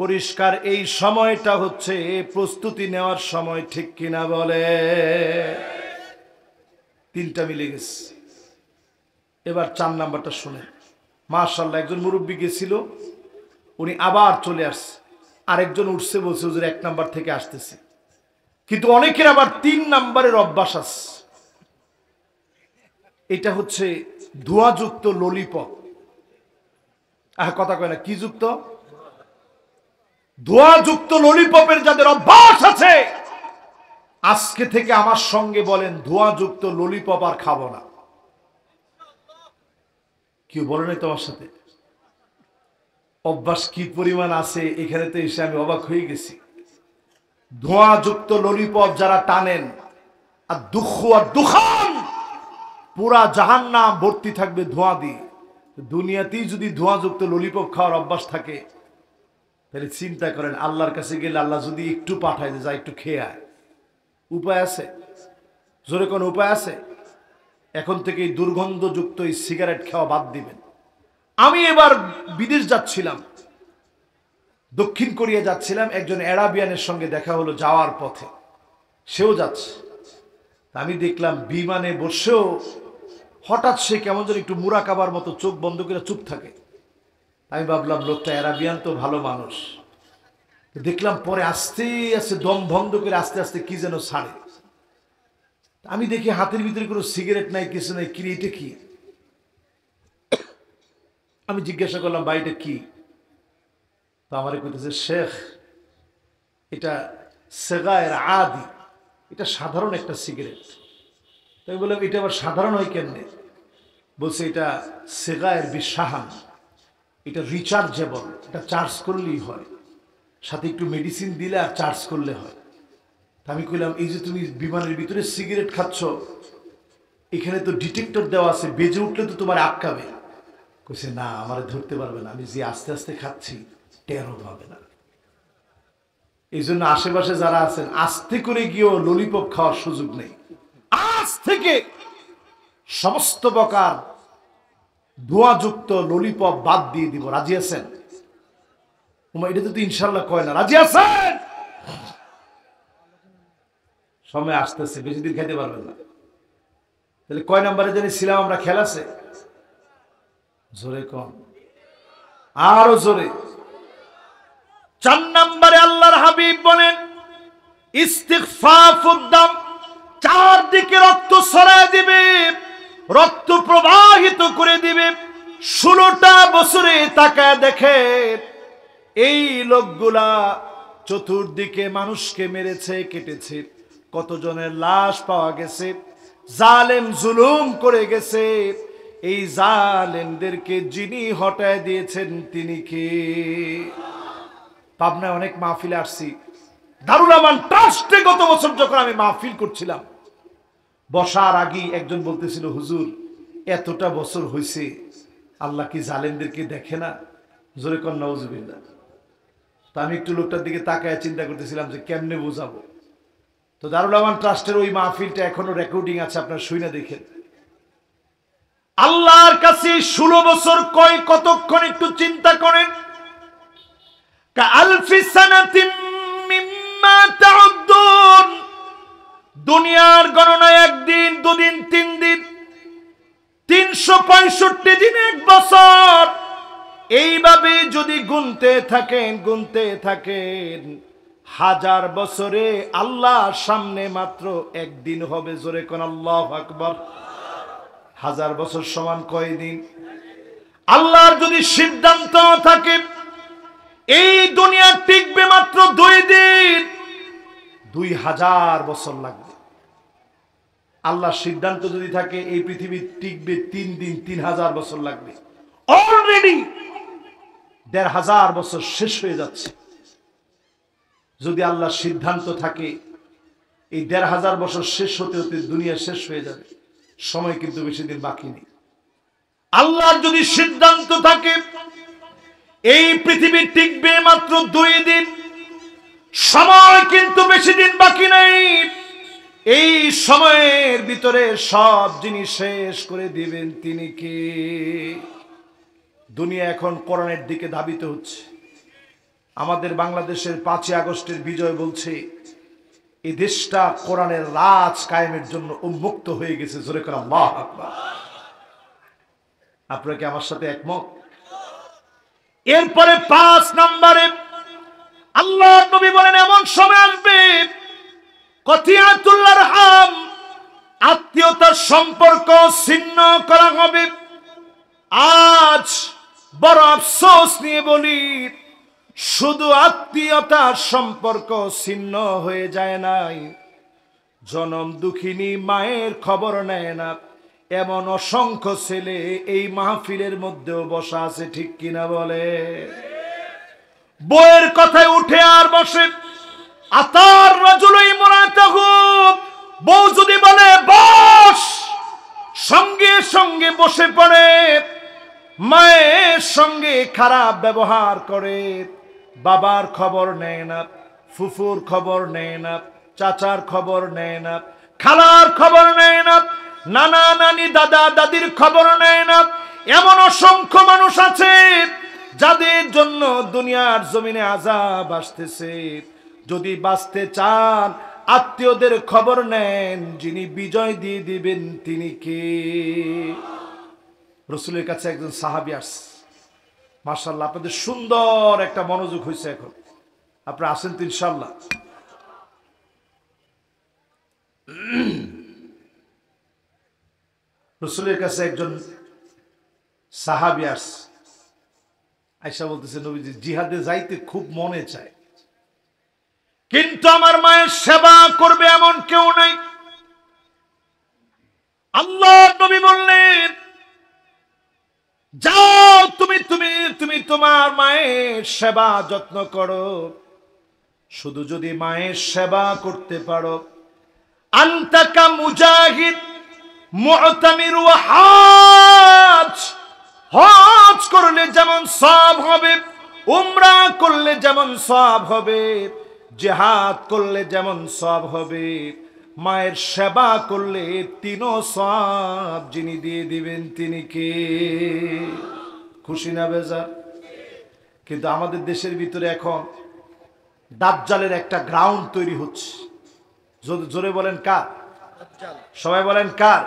পরিষ্কার, এই সময়টা হচ্ছে প্রস্তুতি নেওয়ার সময়, ঠিক কিনা বলে? তিনটা মিলে গেছে। এবার 4 নাম্বারটা শুনেন। মাশাআল্লাহ, একজন মুরব্বী গেছিল, উনি আবার চলে আসছে, আরেকজন উঠছে, বলছে হুজুর 1 নাম্বার থেকে আসতেছে। কিন্তু অনেকের আবার 3 নাম্বারের অভ্যাস আছে। এটা হচ্ছে ধোঁয়াযুক্ত ললিপপ। কথা কয় না, কি যুক্ত? ধোঁয়া যুক্ত ললিপপের যাদের অভ্যাস আছে, আজকে থেকে আমার সঙ্গে বলেন ধোঁয়া যুক্ত ললিপপ আর খাবো না। কেউ বলে নাই তোমার সাথে? অভ্যাস কি পরিমাণ আছে এখানে তো এসে আমি অবাক হয়ে গেছি। ধোঁয়া যুক্ত ললিপপ যারা টানেন, আর দুঃখ আর দুখান, পুরা জাহান্নাম ভর্তি থাকবে ধোঁয়া দিয়ে। দুনিয়াতেই যদি ধোঁয়া যুক্ত ললিপপ খাওয়ার অভ্যাস থাকে, তাহলে চিন্তা করেন আল্লাহর কাছে গেলে আল্লাহ যদি একটু পাঠায় যা একটু খেয়ে আয়, উপায় আছে? জোরে কোন উপায় আছে? এখন থেকে এই দুর্গন্ধযুক্ত এই সিগারেট খাওয়া বাদ দিবেন। আমি এবার বিদেশ যাচ্ছিলাম, দক্ষিণ কোরিয়া যাচ্ছিলাম, একজন আরাবিয়ানের সঙ্গে দেখা হলো যাওয়ার পথে, সেও যাচ্ছে। আমি দেখলাম বিমানে বসেও হঠাৎ সে কেমন যেন একটু মুরাকাবার মতো চোখ বন্ধ করে চুপ থাকে। আমি ভাবলাম লোকটা আরাবিয়ান, তো ভালো মানুষ। দেখলাম পরে আস্তে আস্তে দম বন্ধ করে আস্তে আস্তে কি যেন ছাড়ে। আমি দেখি হাতের ভিতরে কোনো সিগারেট নাই, কিছু নাই, কি এটা কি? আমি জিজ্ঞাসা করলাম ভাই এটা কি? তো আমার কইতেছে শেখ এটা সেগায়ের আদি, এটা সাধারণ একটা সিগারেট। তাই বললাম এটা আবার সাধারণ হয় কেমনে? বলছে এটা সেগায়ের বিশাহান, এটা রিচার্জেবল, এটা চার্জ করলেই হয়, সাথে একটু মেডিসিন দিলে আর চার্জ করলে হয়। আমি কইলাম এই যে তুমি বিমানের ভিতরে সিগারেট খাচ্ছ, এখানে তো ডিটেক্টর দেওয়া আছে, বেজে উঠলে তো তোমার আটকাবে। কইছে না, আমার ধরতে পারবে না, আমি যে আস্তে আস্তে খাচ্ছি টেরও পাবে না। এই জন্য আশেপাশে যারা আছেন আস্তে করে গিয়েও ললিপপ খাওয়ার সুযোগ নেই। আজ থেকে সমস্ত প্রকার ধোঁয়াযুক্ত ললিপপ বাদ দিয়ে দিব, রাজি আছেন? এটা তো ইনশাল্লাহ কয় না, রাজি আছেন? সময় আসতেছে, বেশি দিন খাইতে পারবেন না। তাহলে কয় নাম্বারে জানি ছিলাম আমরা? খেয়াল আছে? জোরে কম, আরো জোরে। 4 নম্বরে আল্লাহর হাবিব বলেন ইস্তিগফাফুদ্দাম, চারদিকে রক্ত ছড়ায় দিবে, রক্ত প্রবাহিত করে দিবে। 16টা বছরে তাকায় দেখে এই লোকগুলা চতুর্দিকে মানুষকে মেরেছে, কেটেছে, কতজনের লাশ পাওয়া গেছে, জালেম জুলুম করে গেছে। এই জালেমদেরকে যিনি হটায় দিয়েছেন তিনি কে? পাবনায় অনেক মাহফিলে আসছি, দারুল আমান ট্রাস্টে গত বছর যখন আমি মাহফিল করছিলাম, বসার আগে একজন বলতেছিল হুজুর এতটা বছর হয়েছে আল্লাহ কি জালেমদেরকে দেখে না? জোরে কর নাউজুবিল্লাহ। তা আমি একটু লোকটার দিকে তাকায় চিন্তা করতেছিলাম যে কেমনে বোঝাবো। তো দারুল আমান ট্রাস্টের ওই মাহফিলটা এখনো রেকর্ডিং আছে, আপনারা শুনে দেখেন। আল্লাহর কাছে 16 বছর কয় কতক্ষণ একটু চিন্তা করেন। কাআলফি সানাতিম মিম্মা তাউদ্দুন, দুনিয়ার গণনায় একদিন, দুদিন, 3 দিন, 365 দিন, 1 বছর। এইভাবে যদি গুনতে থাকেন 1000 বছরে আল্লাহর সামনে মাত্র একদিন হবে। জোরে কোন আল্লাহু আকবার। 1000 বছর সমান কয় দিন? আল্লাহর যদি সিদ্ধান্ত থাকে এই দুনিয়া টিকবে মাত্র 2 দিন, 2000 বছর লাগবে। আল্লাহর সিদ্ধান্ত যদি থাকে এই পৃথিবী টিকবে 3 দিন, 3000 বছর লাগবে। অলরেডি 1500 বছর শেষ হয়ে যাচ্ছে। যদি আল্লাহর সিদ্ধান্ত থাকে এই 1500 বছর শেষ হতে হতে দুনিয়া শেষ হয়ে যাবে। সময় কিন্তু বেশি দিন বাকি নেই। আল্লাহর যদি সিদ্ধান্ত থাকে এই পৃথিবী টিকবে মাত্র 2 দিন, সময় কিন্তু বেশি দিন বাকি নেই। এই সময়ের ভিতরে সব জিনিস শেষ করে দিবেন তিনি কে? দুনিয়া এখন কোরআনের দিকে ধাবিত হচ্ছে। আমাদের বাংলাদেশের 5ই আগস্টের বিজয় বলছে এই দেশটা কোরআনের রাজ কায়েমের জন্য উন্মুক্ত হয়ে গেছে। জোরে করে আল্লাহু আকবার। আপনারা কি আমার সাথে একমত? এরপরে 5 নম্বরে আল্লাহর নবী বলেন এমন সময় আসবে কতিয়াতুল আরহাম, আত্মীয়তার সম্পর্ক ছিন্ন করা হবে। আজ বড় আফসোস নিয়ে বলি, শুধু আত্মীয়তার সম্পর্ক ছিন্ন হয়ে যায় নাই, জনম দুঃখিনী মায়ের খবর নেয় না এমন অসংখ্য ছেলে এই মাহফিলের মধ্যেও বসা আছে, ঠিক কিনা বলে? বউয়ের কথায় উঠে আর বসে, আতার রাজুলই মুরাতাহু, বউ যদি বলে বস, সঙ্গে সঙ্গে বসে পড়ে, মায়ের সঙ্গে খারাপ ব্যবহার করে, বাবার খবর নেয় না, ফুফুর খবর নেয় না, চাচার খবর নেয় না, খালার খবর নেয় না, নানা নানি দাদা দাদির খবর নেয় না। এমন অসংখ্য মানুষ আছে যাদের জন্য দুনিয়ার জমিনে আযাব আসতেছে। যদি বাঁচতে চান আত্মীয়দের খবর নেন, যিনি বিজয় দিয়ে দিবেন তিনি কে? রাসূলের কাছে একজন সাহাবী আসছে, মাশাআল্লাহ আপনাদের সুন্দর একটা মনোযোগ হয়েছে, এখন আপনারা আসেন তো ইনশাআল্লাহ। রাসূলের কাছে একজন সাহাবী আসছে, আয়েশা বলতেছে নবীজি জিহাদে যাইতে খুব মনে চায়, কিন্তু আমার মায়ের সেবা করবে এমন কেউ নাই। আল্লাহর নবী বললেন, যাও তুমি তুমি তুমি তোমার মায়ের সেবা যত্ন করো, শুধু যদি মায়ের সেবা করতে পারো, আনতাকা মুজাহিদ মুতামির ওয়া হাজ, হজ করলে যেমন সওয়াব হবে, উমরা করলে যেমন সওয়াব হবে, জিহাদ করলে যেমন সওয়াব হবে, মায়ের সেবা করলে তিনও সওয়াব যিনি দিয়ে দিবেন তিনি কে? খুশি না বেজার? কিন্তু আমাদের দেশের ভিতরে এখন দাজ্জালের একটা গ্রাউন্ড তৈরি হচ্ছে। জোরে বলেন কার? সবাই বলেন কার?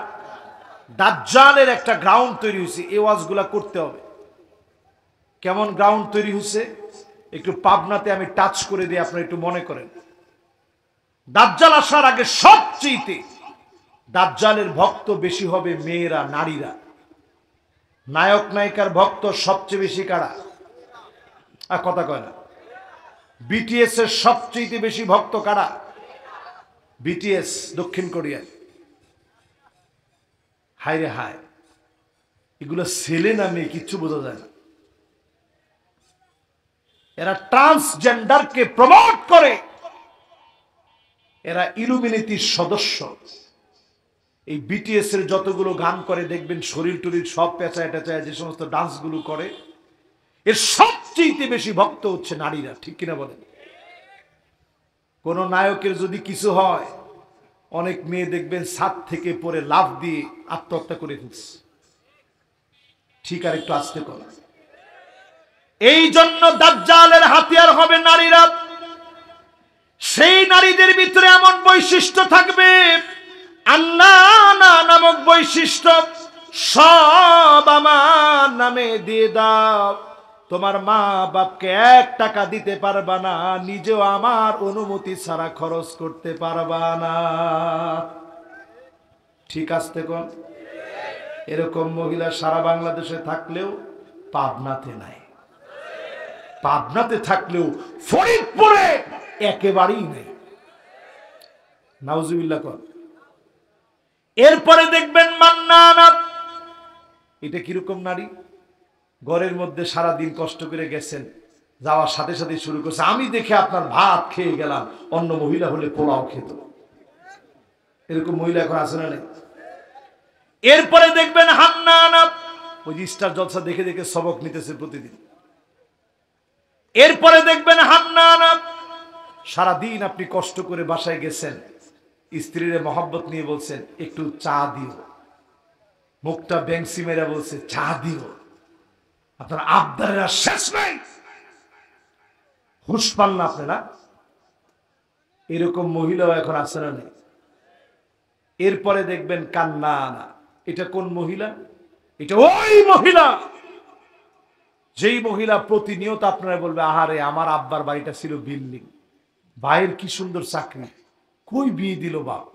দাজ্জালের একটা গ্রাউন্ড তৈরি হয়েছে। এই ওয়াজগুলা করতে হবে। কেমন গ্রাউন্ড তৈরি হয়েছে একটু পাবনাতে আমি টাচ করে দিই, আপনারা একটু মনে করেন। দাজ্জাল আসার আগে সবচেয়ে দাজ্জালের ভক্ত বেশি হবে মেয়েরা, নারীরা। নায়ক নায়িকার ভক্ত সবচেয়ে বেশি কারা? আর কথা কয় না। বিটিএস এর সবচেয়ে বেশি ভক্ত কারা? বিটিএস, দক্ষিণ কোরিয়ার। হায় রে হায়, এগুলো ছেলে না মেয়ে কিচ্ছু বোঝা যায় না। এরা ট্রান্সজেন্ডারকে প্রমোট করে, এরা ইলুমিনেটির সদস্য। এই বিটিএস এর যতগুলো গান করে দেখবেন শরীর টরীর সব পেঁচায় টেঁচায় যে সমস্ত ডান্সগুলো করে, এর সবচেয়ে বেশি ভক্ত হচ্ছে নারীরা, ঠিক কিনা বলেন? কোন নায়কের যদি কিছু হয়, অনেক মেয়ে দেখবেন ছাদ থেকে পড়ে লাফ দিয়ে আত্মহত্যা করে ফেলছে। ঠিক, আর একটু আস্তে কর। এই জন্য দাজ্জালের হাতিয়ার হবে নারীরা। সেই নারীদের ভিতরে এমন বৈশিষ্ট্য থাকবে, আন্নানা নামক বৈশিষ্ট্য, সব আমার নামে দিয়ে দাও, তোমার মা বাপকে 1 টাকা দিতে পারবা না, নিজেও আমার অনুমতি ছাড়া খরচ করতে পারবা না। ঠিক আসতে কোন? এরকম মহিলা সারা বাংলাদেশে থাকলেও পাবনাতে নাই, পাবনাতে থাকলেও ফরিদপুরে একেবারেই নেই। নাউজুবিল্লাহ কর। এরপরে দেখবেন মান্নানা, এটা কিরকম নারী? ঘরের মধ্যে সারা দিন কষ্ট করে গেছেন, যাওয়ার সাথে সাথে শুরু করছে, আমি দেখে আপনার ভাত খেয়ে গেলাম, অন্য মহিলা হলে পোলাও খেত। এরকম মহিলা এখন আছে না? এরপরে দেখবেন হান্নানা, ওই স্টার জলসা দেখে দেখে সবক নিতেছে প্রতিদিন। এরপরে দেখবেন হান্নানা, সারাদিন আপনি কষ্ট করে বাসায় গেছেন, স্ত্রীর মহব্বত নিয়ে বলছেন একটু চা দিও, মুখটা ব্যাংসি মেরা বলছে চা দিও, আপনার আবদারের শেষ নাই, হুঁশ পান না আপনি না? এরকম মহিলাও এখন আছে না নেই? এরপরে দেখবেন কান্নানা, এটা কোন মহিলা? এটা ওই মহিলা যেই মহিলা প্রতিনিয়ত আপনারা বলবে আহারে আমার আব্বার বাড়িটা ছিল বিল্ডিং, ভাইয়ের কি সুন্দর চাকরি, কই বিয়ে দিল বাপ।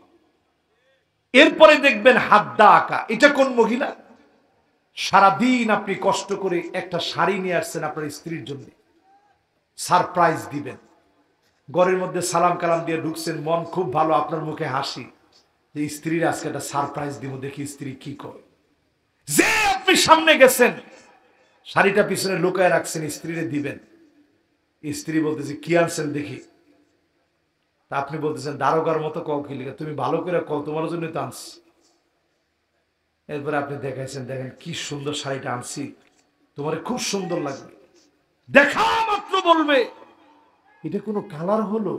এরপরে দেখবেন হাদ্দা আঁকা, এটা কোন মহিলা? সারাদিন আপনি কষ্ট করে একটা শাড়ি নিয়ে আসছেন আপনার স্ত্রীর জন্য, সারপ্রাইজ দিবেন। ঘরের মধ্যে সালাম কালাম দিয়ে ঢুকছেন, মন খুব ভালো, আপনার মুখে হাসি যে স্ত্রীর আজকে একটা সারপ্রাইজ দিব, দেখি স্ত্রী কি করে। যে আপনি সামনে গেছেন, শাড়িটা পিছনে লুকায় রাখছেন, স্ত্রীরে দিবেন। স্ত্রী বলতেছে কি আনছেন দেখি। তা আপনি বলতেছেন দারোগার মতো কও কি লিখা, তুমি ভালো করে কও, তোমার জন্য তো আনছি। এরপরে আপনি দেখাইছেন, দেখেন কি সুন্দর শাড়িটা আনছি, তোমার খুব সুন্দর লাগবে। দেখা মাত্র বলবে এটা কোনো কালার হলো,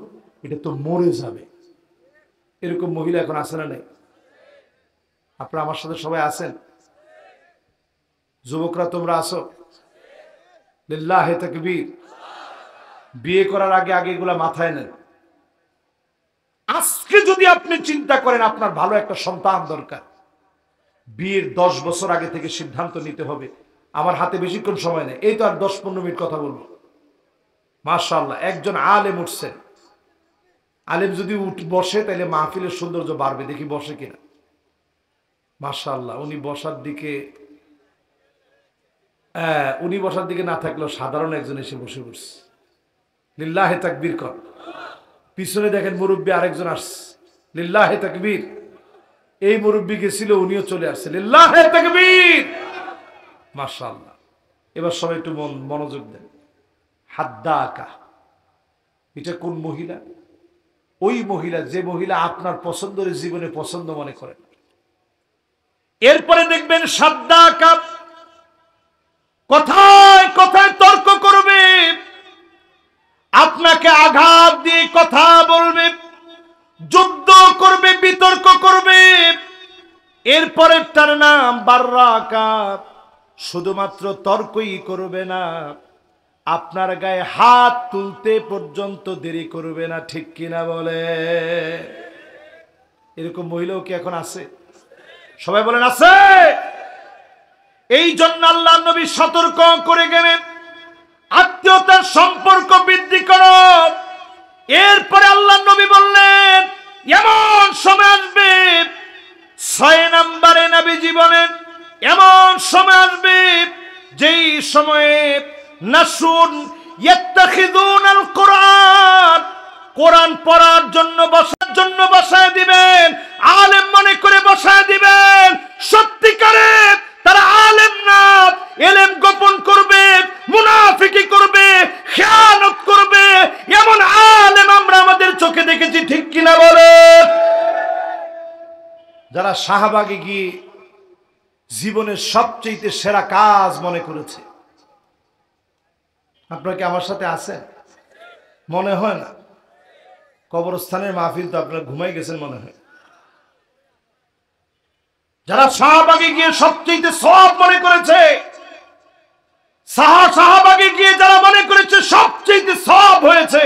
এটা তো মরে যাবে। এরকম মহিলা এখন আছে না নাই? আপনারা আমার সাথে সবাই আছেন? যুবকরা তোমরা আসো? লিল্লাহে তাকবীর। বিয়ে করার আগে আগে এগুলা মাথায় নেন। আজকে যদি আপনি চিন্তা করেন আপনার ভালো একটা সন্তান দরকার, বিয়ের 10 বছর আগে থেকে সিদ্ধান্ত নিতে হবে। আমার হাতে বেশিক্ষণ সময় নেই, এই তো আর 10-15 মিনিট কথা বলবো। মাশাআল্লাহ, একজন আলেম উঠছেন। আলেম যদি বসে তাহলে মাহফিলের সৌন্দর্য বাড়বে, দেখি বসে কিনা। মাশাআল্লাহ, উনি বসার দিকে না থাকলেও সাধারণ একজন এসে বসে পড়ছে। লিল্লাহে তাকবীর কর। পিছনে দেখেন মুরব্বী আরেকজন আসছে, লিল্লাহে তাকবীর। এই মুরব্বী গেছিল, উনিও চলে আসছে, লিল্লাহে তাকবীর। মাশাআল্লাহ। এবার সবাই একটু মনোযোগ দেন। হাদ্দাকা, এটা কোন মহিলা? ওই মহিলা যে মহিলা আপনার পছন্দের জীবনে পছন্দ মনে করেন। এরপরে দেখবেন সাদ্দাকা, কথায় কথায় তর্ক করবে, আপনাকে আঘাত দিয়ে কথা বলবে, যুদ্ধ করবে, বিতর্ক করবে। এরপরে তার নাম বাররাকা। শুধুমাত্র তর্কই করবে না, আপনার গায়ে হাত তুলতে পর্যন্ত দেরি করবে না। ঠিক কিনা বলে? এরকম মহিলাও কি এখন আছে? সবাই বলেন আছে। এই জন্য আল্লাহ নবী সতর্ক করে গেলেন, আত্মীয়তার সম্পর্ক বৃদ্ধি করো। এরপরে আল্লাহ নবী বললেন এমন সময় আসবে, 6 নম্বরে নবীজি বলেন এমন সময় আসবে যেই সময়ে নাসুন ইয়াত্তাখিযুনাল কুরআন, কোরআন পড়ার জন্য বসার জন্য বসায় দিবেন, আলেম মনে করে বসায় দিবেন। সত্যিকারে তারা আলেম না, ইলম গোপন করবে, মুনাফিকি করবে, খেয়ানত করবে। এমন আলেম আমরা আমাদের চোখে দেখেছি। ঠিক কিনা বলে? যারা শাহবাগে গিয়ে জীবনের সবচেয়ে সেরা কাজ মনে করেছে। আপনারা কি আমার সাথে আছেন? মনে হয় না। কবরস্থানের মাহফিল তো আপনারা ঘুমাই গেছেন মনে হয়। যারা শাহবাগে গিয়ে সবচেয়ে সওয়াব মনে করেছে, শাহবাগে গিয়ে যারা মনে করেছে সবচেয়ে সওয়াব হয়েছে,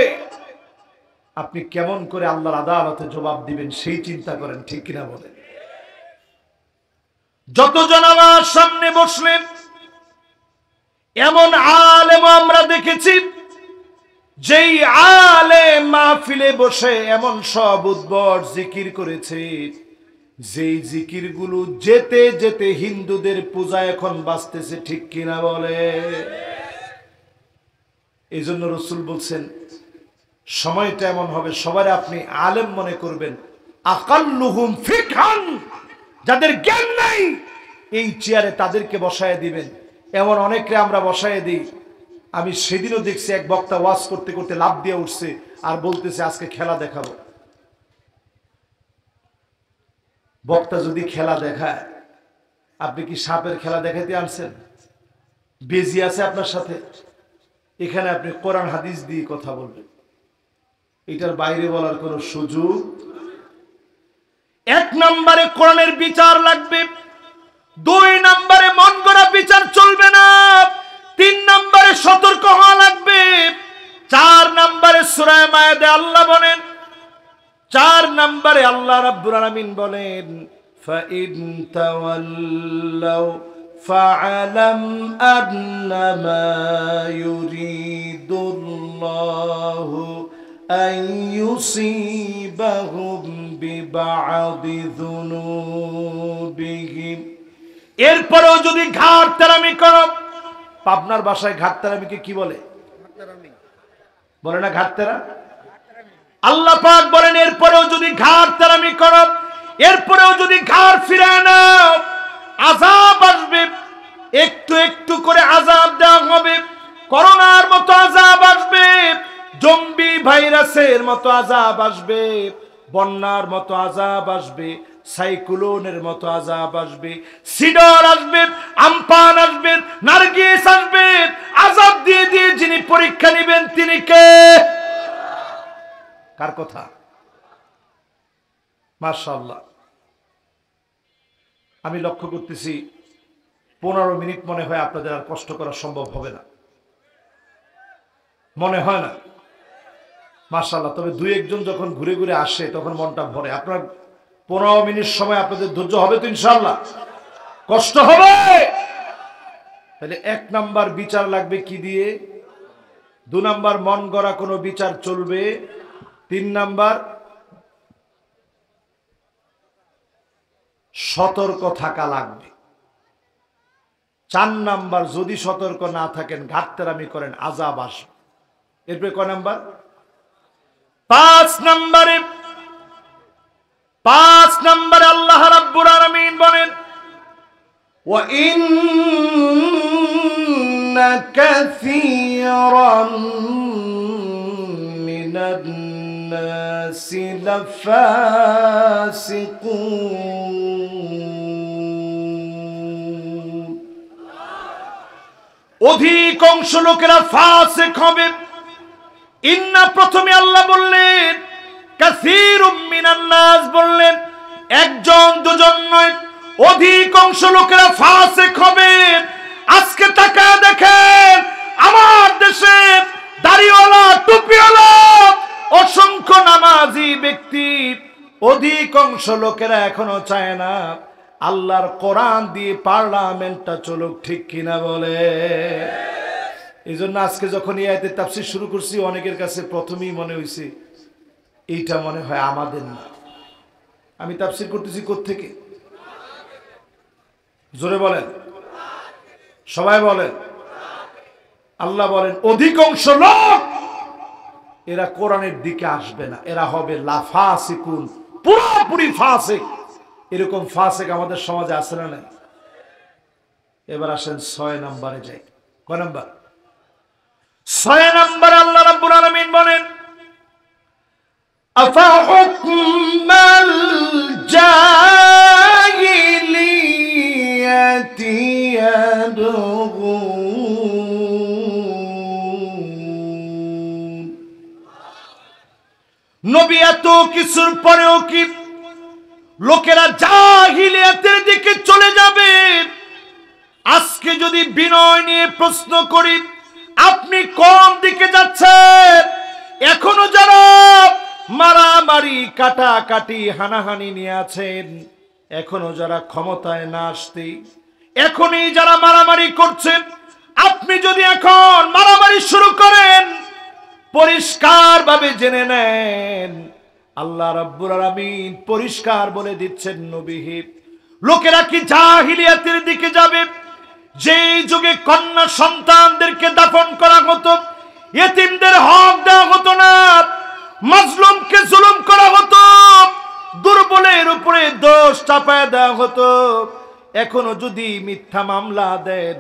আপনি কেমন করে আল্লাহর আদালতে জবাব দিবেন সেই চিন্তা করেন। ঠিক কিনা বলেন? যতজন আমার সামনে বসলেন, এমন আলেম আমরা দেখেছি যেই আলেম মাহফিলে বসে এমন সব উদ্ভট জিকির করেছে, যেই জিকির গুলো যেতে যেতে হিন্দুদের পূজা এখন বাঁচতেছে। ঠিক কিনা বলে? এই জন্য রাসূল বলছেন সময়টা এমন হবে সবাই আপনি আলেম মনে করবেন। আকাল্লুহুম ফিকহান, যাদের জ্ঞান নাই এই চেয়ারে তাদেরকে বসায় দিবেন। এমন অনেককে আমরা বসায় দিই। আমি সেদিনও দেখছি এক বক্তা ওয়াজ করতে করতে লাফ দিয়ে উঠছে আর বলতেছে আজকে খেলা দেখাবো। বক্তা যদি খেলা দেখায়, আপনি কি সাপের খেলা দেখাতে আনছেন? বেজি আছে আপনার সাথে? এখানে আপনি কোরআন হাদিস দিয়ে কথা বলবেন, এটার বাইরে বলার কোনো সুযোগ। 1 নম্বরে কোরআনের বিচার লাগবে, 2 নম্বরে মন গড়া বিচার চলবে না, 3 নম্বরে সতর্ক হওয়া লাগবে, 4 নম্বরে সূরা মায়েদা আল্লাহ বলেন, 4 নম্বরে আল্লাহ রাব্বুল আলামিন বলেন ফাইন তাওয়াল্লাউ ফাআলাম আন্নামা ইউরিদুল্লাহু আন ইউসিবাহুম বিবা'দি যুনুবিহিম এরপরেও যদি ঘাট তেরামি করো, পাবনার ভাষায় ঘাট তেরামিকে কি বলে? বলে না ঘাট তেরা? আল্লাহ পাক বলেন এরপরেও যদি ঘাট তেরামি করো, এরপরেও যদি ঘাট ফিরায় নাও, আযাব আসবে, একটু একটু করে আযাব দেওয়া হবে। করোনার মতো আযাব আসবে, জম্বি ভাইরাসের মতো আযাব আসবে, বন্যার মতো আযাব আসবে, সাইক্লোনের মতো আযাব আসবে, সিডর আসবে, আমপান আসবে, নার্গিস আসবে। আযাব দিয়ে দিয়ে যিনি পরীক্ষা নেবেন তিনি কে? কার কথা? মাশাআল্লাহ। আমি লক্ষ্য করতেছি 15 মিনিট মনে হয় আপনাদের আর কষ্ট করা সম্ভব হবে না, মনে হয় না? মাশাআল্লাহ। তবে দুই একজন যখন ঘুরে ঘুরে আসে তখন মনটা ভরে। আপনার 15 মিনিট সময় আপনাদের ধৈর্য হবে তো ইনশাআল্লাহ? কষ্ট হবে। তাহলে 1 নাম্বার বিচার লাগবে কি দিয়ে? 2 নাম্বার মন গড়া কোনো বিচার চলবে। 3 নাম্বার সতর্ক থাকা লাগবে। 4 নাম্বার যদি সতর্ক না থাকেন, ঘাটতেরামি করেন, আযাব আসবে। এরপরে কয় নাম্বার? 5 নম্বরে আল্লাহ রাব্বুল আলামিন বলেন ওয়া ইন্না কাসীরাম মিনান নাসি লাফাসিকুন, অধিকাংশ লোকেরা ফাসিক হবে। ইন্না প্রথমে আল্লাহ বললেন, কাসীরুম মিনান নাস বললেন, একজন দুজন নয়, অধিকাংশ লোকেরা ফাসিক হবে। আজকে তাকায় দেখেন আমার দেশে দাড়িওয়ালা টুপিওয়ালা অসংখ্য নামাজি ব্যক্তি, অধিকাংশ লোকেরা এখনো চায় না আল্লাহর কোরআন দিয়ে পার্লামেন্টটা চলুক, ঠিক কিনা বলে? এই জন্য আজকে যখন এই আয়াতের তাফসীর শুরু করছি, অনেকের কাছে প্রথমেই মনে হয়েছে এইটা মনে হয় আমাদের না। আমি তাফসীর করতেছি কোত্থেকে? জোরে বলেন, সবাই বলেন। আল্লাহ বলেন অধিকাংশ লোক এরা কোরআনের দিকে আসবে না, এরা হবে লাফাসিকুন, পুরোপুরি ফাসিক। এরকম ফাসিক আমাদের সমাজে আছে না নাই? এবার আসেন 6 নম্বরে যাই। কয় নাম্বার? 6 নম্বরে আল্লাহ রাব্বুল আলামিন বলেন আফা হুকমাল জাহিলিয়াতি ইয়াবগুন। নবী এত কিছুর পরেও কি লোকেরা জাহিলিয়াতের দিকে চলে যাবে? আজকে যদি বিনয় নিয়ে প্রশ্ন করি, আপনি কোন দিকে যাচ্ছেন? এখনো যারা মারামারি, কাটাকাটি, হানাহানি নিয়ে আছেন, এখনো যারা ক্ষমতায় না আসতে, এখনই যারা মারামারি করছেন, আপনি যদি এখন মারামারি শুরু করেন, পরিষ্কার ভাবে জেনে নেন আল্লাহ রাব্বুল আলামিন পরিষ্কার বলে দিচ্ছেন, নবী লোকেরা কি জাহিলিয়াতের দিকে যাবে? যেই যুগে কন্যা সন্তানদেরকে দাফন করা হতো, ইতিমদের হক দেওয়া হতো না, মাজলুমকে জুলুম করা হতো, দুর্বলের উপরে দোষ চাপায় দেওয়া হতো, এখনো যদি মিথ্যা মামলা দেন,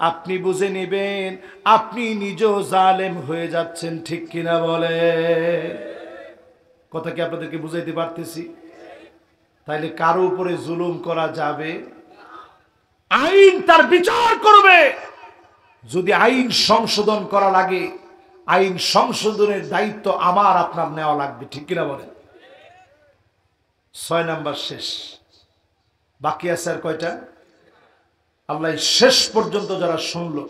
আপনি বুঝে নেবেন আপনি নিজেও জালেম হয়ে যাচ্ছেন, ঠিক কিনা বলে? কথা কি আপনাদেরকে বুঝাইতে পারতেছি? তাইলে কারো উপরে জুলুম করা যাবে? আইন তার বিচার করবে। যদি আইন সংশোধন করা লাগে, আইন সংশোধনের দায়িত্ব আমার আপনার নেওয়া লাগবে, ঠিক কিনা বলেন? 6 নাম্বার শেষ, বাকি আছে আর কয়টা? আল্লাহ শেষ পর্যন্ত যারা শুনলো,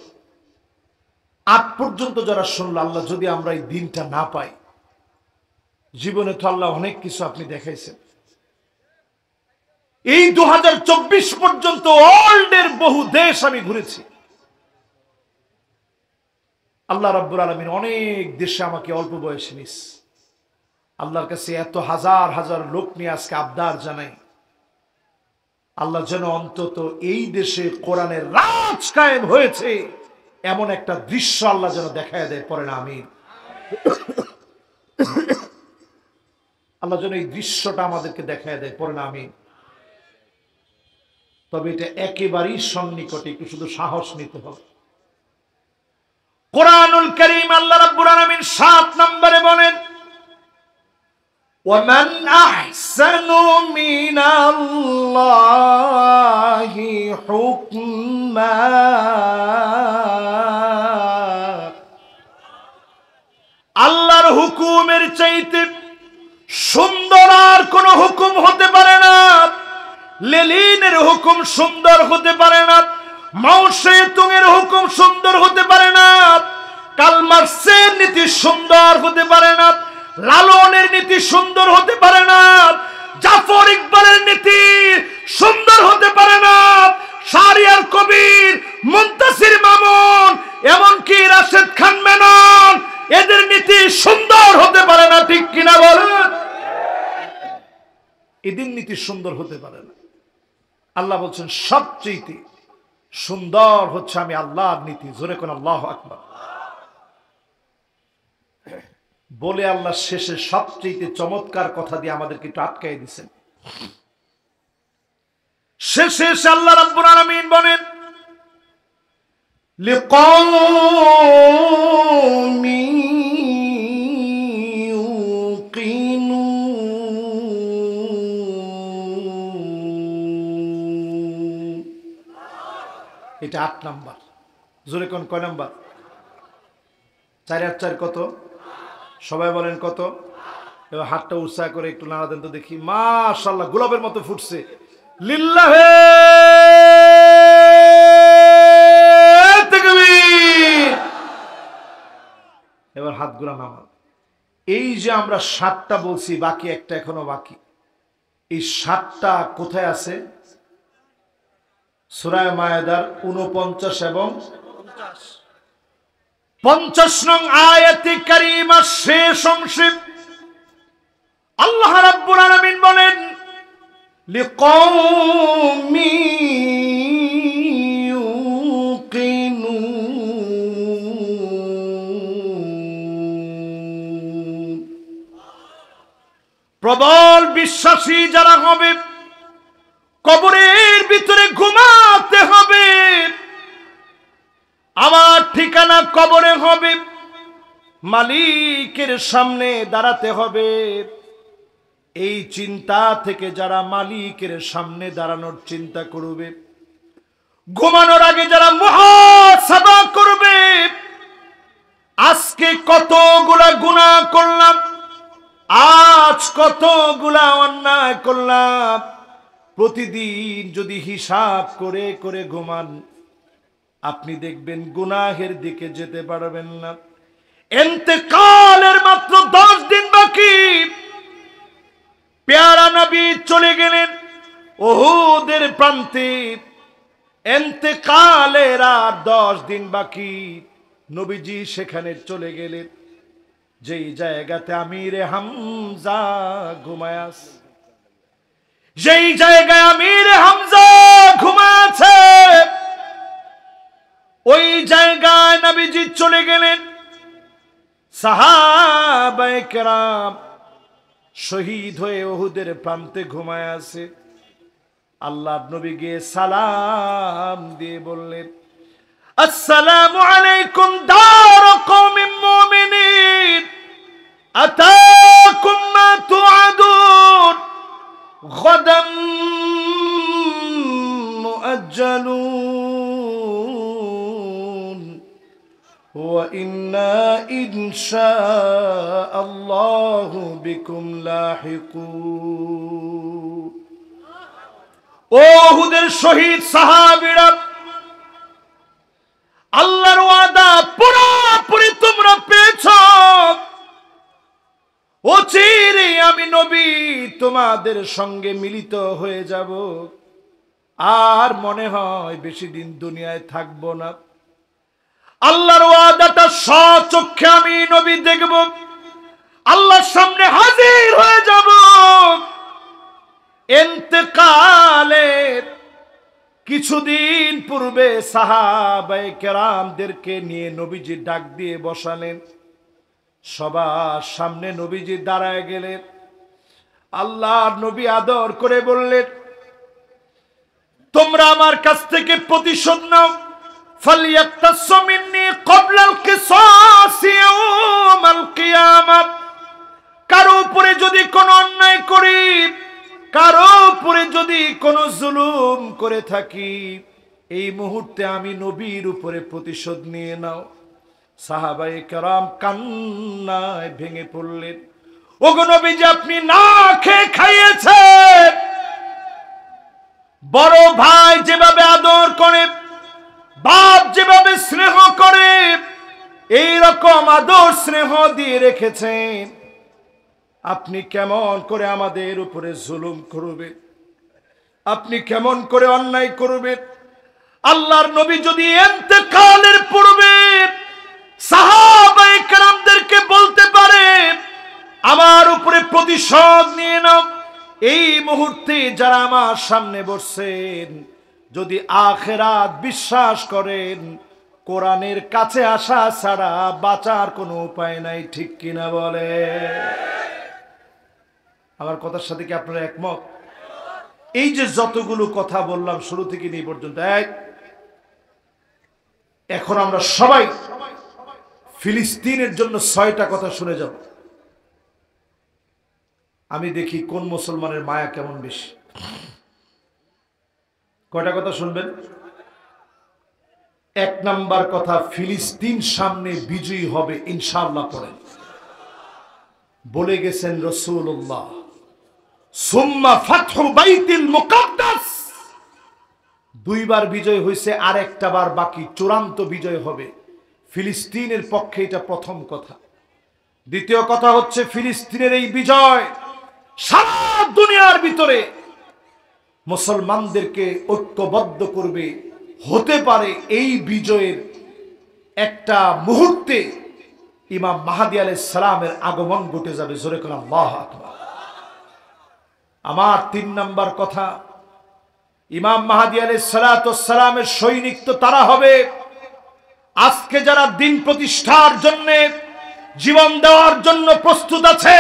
8 পর্যন্ত যারা শুনলো, আল্লাহ যদি আমরা এই দিনটা না পাই, জীবনে তো আল্লাহ অনেক কিছু আপনি দেখাইছেন। এই 2024 পর্যন্ত ওয়ার্ল্ডের বহু দেশ আমি ঘুরেছি। আল্লাহ রাব্বুল আলামিন অনেক দেশে আমাকে অল্প বয়সে নিস। আল্লাহর কাছে এত হাজার হাজার লোক নিয়ে আজকে আবদার জানাই, আল্লাহ যেন অন্তত এই দেশে কোরআনের রাজ কায়েম হয়েছে এমন একটা দৃশ্য আল্লাহ যেন দেখায় দেয়, পড়েন আমিন। আল্লাহ যেন এই দৃশ্যটা আমাদেরকে দেখায় দেয়, পড়েন আমিন। তবে এটা একেবারেই সন্নিকটে, একটু শুধু সাহস নিতে হবে। কোরআনুল কারীম আল্লাহ রাব্বুল আলামিন ৭ নম্বরে বলেন, ওয়ামান আহসানু মিনাল্লাহি হুকমা, আল্লাহর হুকুমের চাইতে সুন্দর আর কোন হুকুম হতে পারে না। লেলিনের হুকুম সুন্দর হতে পারে না, মাউশেতুংয়ের হুকুম সুন্দর হতে পারে না, কালমার্সের নীতি সুন্দর হতে পারে না, লালনের নীতি সুন্দর হতে পারে না, জাফর ইকবালের নীতি সুন্দর হতে পারে না, শাহরিয়ার কবির, মুনতাসির মামুন, এমনকি রাশেদ খান মেনন, এদের নীতি সুন্দর হতে পারে না। ঠিক কিনা বলেন? এদের নীতি সুন্দর হতে পারে না। আল্লাহ বলছেন সবচেয়ে সুন্দর হচ্ছে আমি আল্লাহর নীতি। জোরে কোন আল্লাহু আকবার বলে আল্লাহ শেষে সবচেয়ে চমৎকার কথা দিয়ে আমাদেরকে একটু আটকাই দিচ্ছেন। শেষে আল্লাহ রাব্বুল আলামিন বলেন, লিকাওমি ইউকিনুন। এটা ৮ নাম্বার। জোরে কোন কয় নাম্বার? ৪ আর ৪ কত? সবাই বলেন কত? এবার হাতটা উৎসাহ করে একটু নাড়া দেন তো দেখি। মাশাআল্লাহ, গোলাপের মতো ফুটছে। লিল্লাহে তাকবীর। এবার হাতগুলো নামান। এই যে আমরা ৭টা বলছি, বাকি একটা এখনো বাকি। এই ৭টা কোথায় আছে? সূরা মায়েদার 49 এবং 50 নং আয়াতে কারিমা শেষ অংশে আল্লাহ রাব্বুল আলামিন বলেন, লিকাওমি ইউকিনুন। প্রবল বিশ্বাসী যারা হবে, কবরের ভিতরে ঘুমাতে হবে, আমার ঠিকানা কবরে হবে, মালিকের সামনে দাঁড়াতে হবে। এই চিন্তা থেকে যারা মালিকের সামনে দাঁড়ানোর চিন্তা করবে, ঘুমানোর আগে যারা মুহাসাবা করবে, আজকে কতগুলা গুনাহ করলাম, আজ কতগুলা অন্যায় করলাম, প্রতিদিন যদি হিসাব করে করে ঘুমান, আপনি দেখবেন গুনাহের দিকে যেতে পারবেন না। ইন্তেকালের মাত্র 10 দিন বাকি। প্যারা নবী চলে গেলেন উহুদের প্রান্তে। ইন্তেকালের আর 10 দিন বাকি। নবীজি সেখানে চলে গেলেন, যেই জায়গাতে আমিরে হামজা ঘুমায় আছে, যেই জায়গায় আমিরে হামজা ঘুমায় আছে, ওই জায়গায় নবীজি চলে গেলেন। সাহাবায়ে কেরাম শহীদ হয়ে উহুদের প্রান্তে ঘুমায় আছে। আল্লাহর নবী গিয়ে সালাম দিয়ে বললেন, আসসালামু আলাইকুম দার কওমিন মুমিনিন, আতাকুম মা তুআদুন, গাদাম মুআজ্জালুন, ওয়া ইন্না ইনশাআল্লাহু বিকুম লাহিকুন। উহুদের শহীদ সাহাবীরা, আল্লাহর ওয়াদা পুরোপুরি তোমরা পেয়েছো। অচিরে আমি নবী তোমাদের সঙ্গে মিলিত হয়ে যাব, আর মনে হয় বেশি দিন দুনিয়ায় থাকবো না। আল্লাহর ওয়াদাটা স্বচক্ষে আমি নবী দেখব, আল্লাহর সামনে হাজির হয়ে যাব। ইন্তেকালের কিছুদিন পূর্বে সাহাবায়ে কেরামদেরকে নিয়ে নবীজি ডাক দিয়ে বসালেন। সবার সামনে নবীজি দাঁড়ায় গেলেন। আল্লাহর নবী আদর করে বললেন, তোমরা আমার কাছ থেকে প্রতিশোধ নাও। ফালিয়াক্তাসু মিন্নি ক্বাবলাল কিসাস ইয়াউমাল কিয়ামাহ। কারো উপরে যদি কোনো অন্যায় করি, কারো উপরে যদি কোনো জুলুম করে থাকি, এই মুহূর্তে আমি নবীর উপরে প্রতিশোধ নিয়ে নাও। সাহাবায়ে কেরাম কান্নায় ভেঙে পড়লেন। ওগো নবীজি, আপনি না খেয়ে খাইয়েছেন। বড় ভাই যেভাবে আদর করে, বাপ যেভাবে স্নেহ করে, এই রকম আদর স্নেহ দিয়ে রেখেছেন। আপনি কেমন করে আমাদের উপরে জুলুম করবেন? আপনি কেমন করে অন্যায় করবেন? আল্লাহর নবী যদি ইন্তেকালের পূর্বে সাহাবায়ে কেরামদেরকে বলতে পারে, আমার উপরে প্রতিশোধ নিয়ে নাও, এই মুহূর্তে যারা আমার সামনে বসছেন, যদি আখিরাত বিশ্বাস করেন, কোরআনের কাছে আসা ছাড়া বাঁচার কোনো উপায় নাই। ঠিক কিনা বলে? আমার কথার সাথে কি আপনারা একমত? এই যে যতগুলো কথা বললাম শুরু থেকে নিয়ে পর্যন্ত, এখন আমরা সবাই ফিলিস্তিনের জন্য 6টা কথা শুনে যাব। আমি দেখি কোন মুসলমানের মায়া কেমন বেশি। কয়টা কথা শুনবেন? 1 নাম্বার কথা, ফিলিস্তিন সামনে বিজয়ী হবে ইনশাআল্লাহ। পড়েন, বলে গেছেন রাসূলুল্লাহ, সুম্মা ফাতহু বাইতুল মুকাদ্দাস। 2 বার বিজয় হয়েছে, আর একটা বার বাকি, চূড়ান্ত বিজয় হবে ফিলিস্তিনের পক্ষে। এটা প্রথম কথা। দ্বিতীয় কথা হচ্ছে, ফিলিস্তিনের এই বিজয় সারা দুনিয়ার ভিতরে মুসলমানদেরকে ঐক্যবদ্ধ করবে। হতে পারে এই বিজয়ের একটা মুহূর্তে ইমাম মাহদী আলাইহিস সালামের আগমন ঘটে যাবে। জোরে করে আল্লাহু আকবার। আমার 3 নাম্বার কথা, ইমাম মাহদী আলাইহিস সালামের সৈনিক তো তারা হবে, আজকে যারা দিন প্রতিষ্ঠার জন্য জীবন দেওয়ার জন্য প্রস্তুত আছে,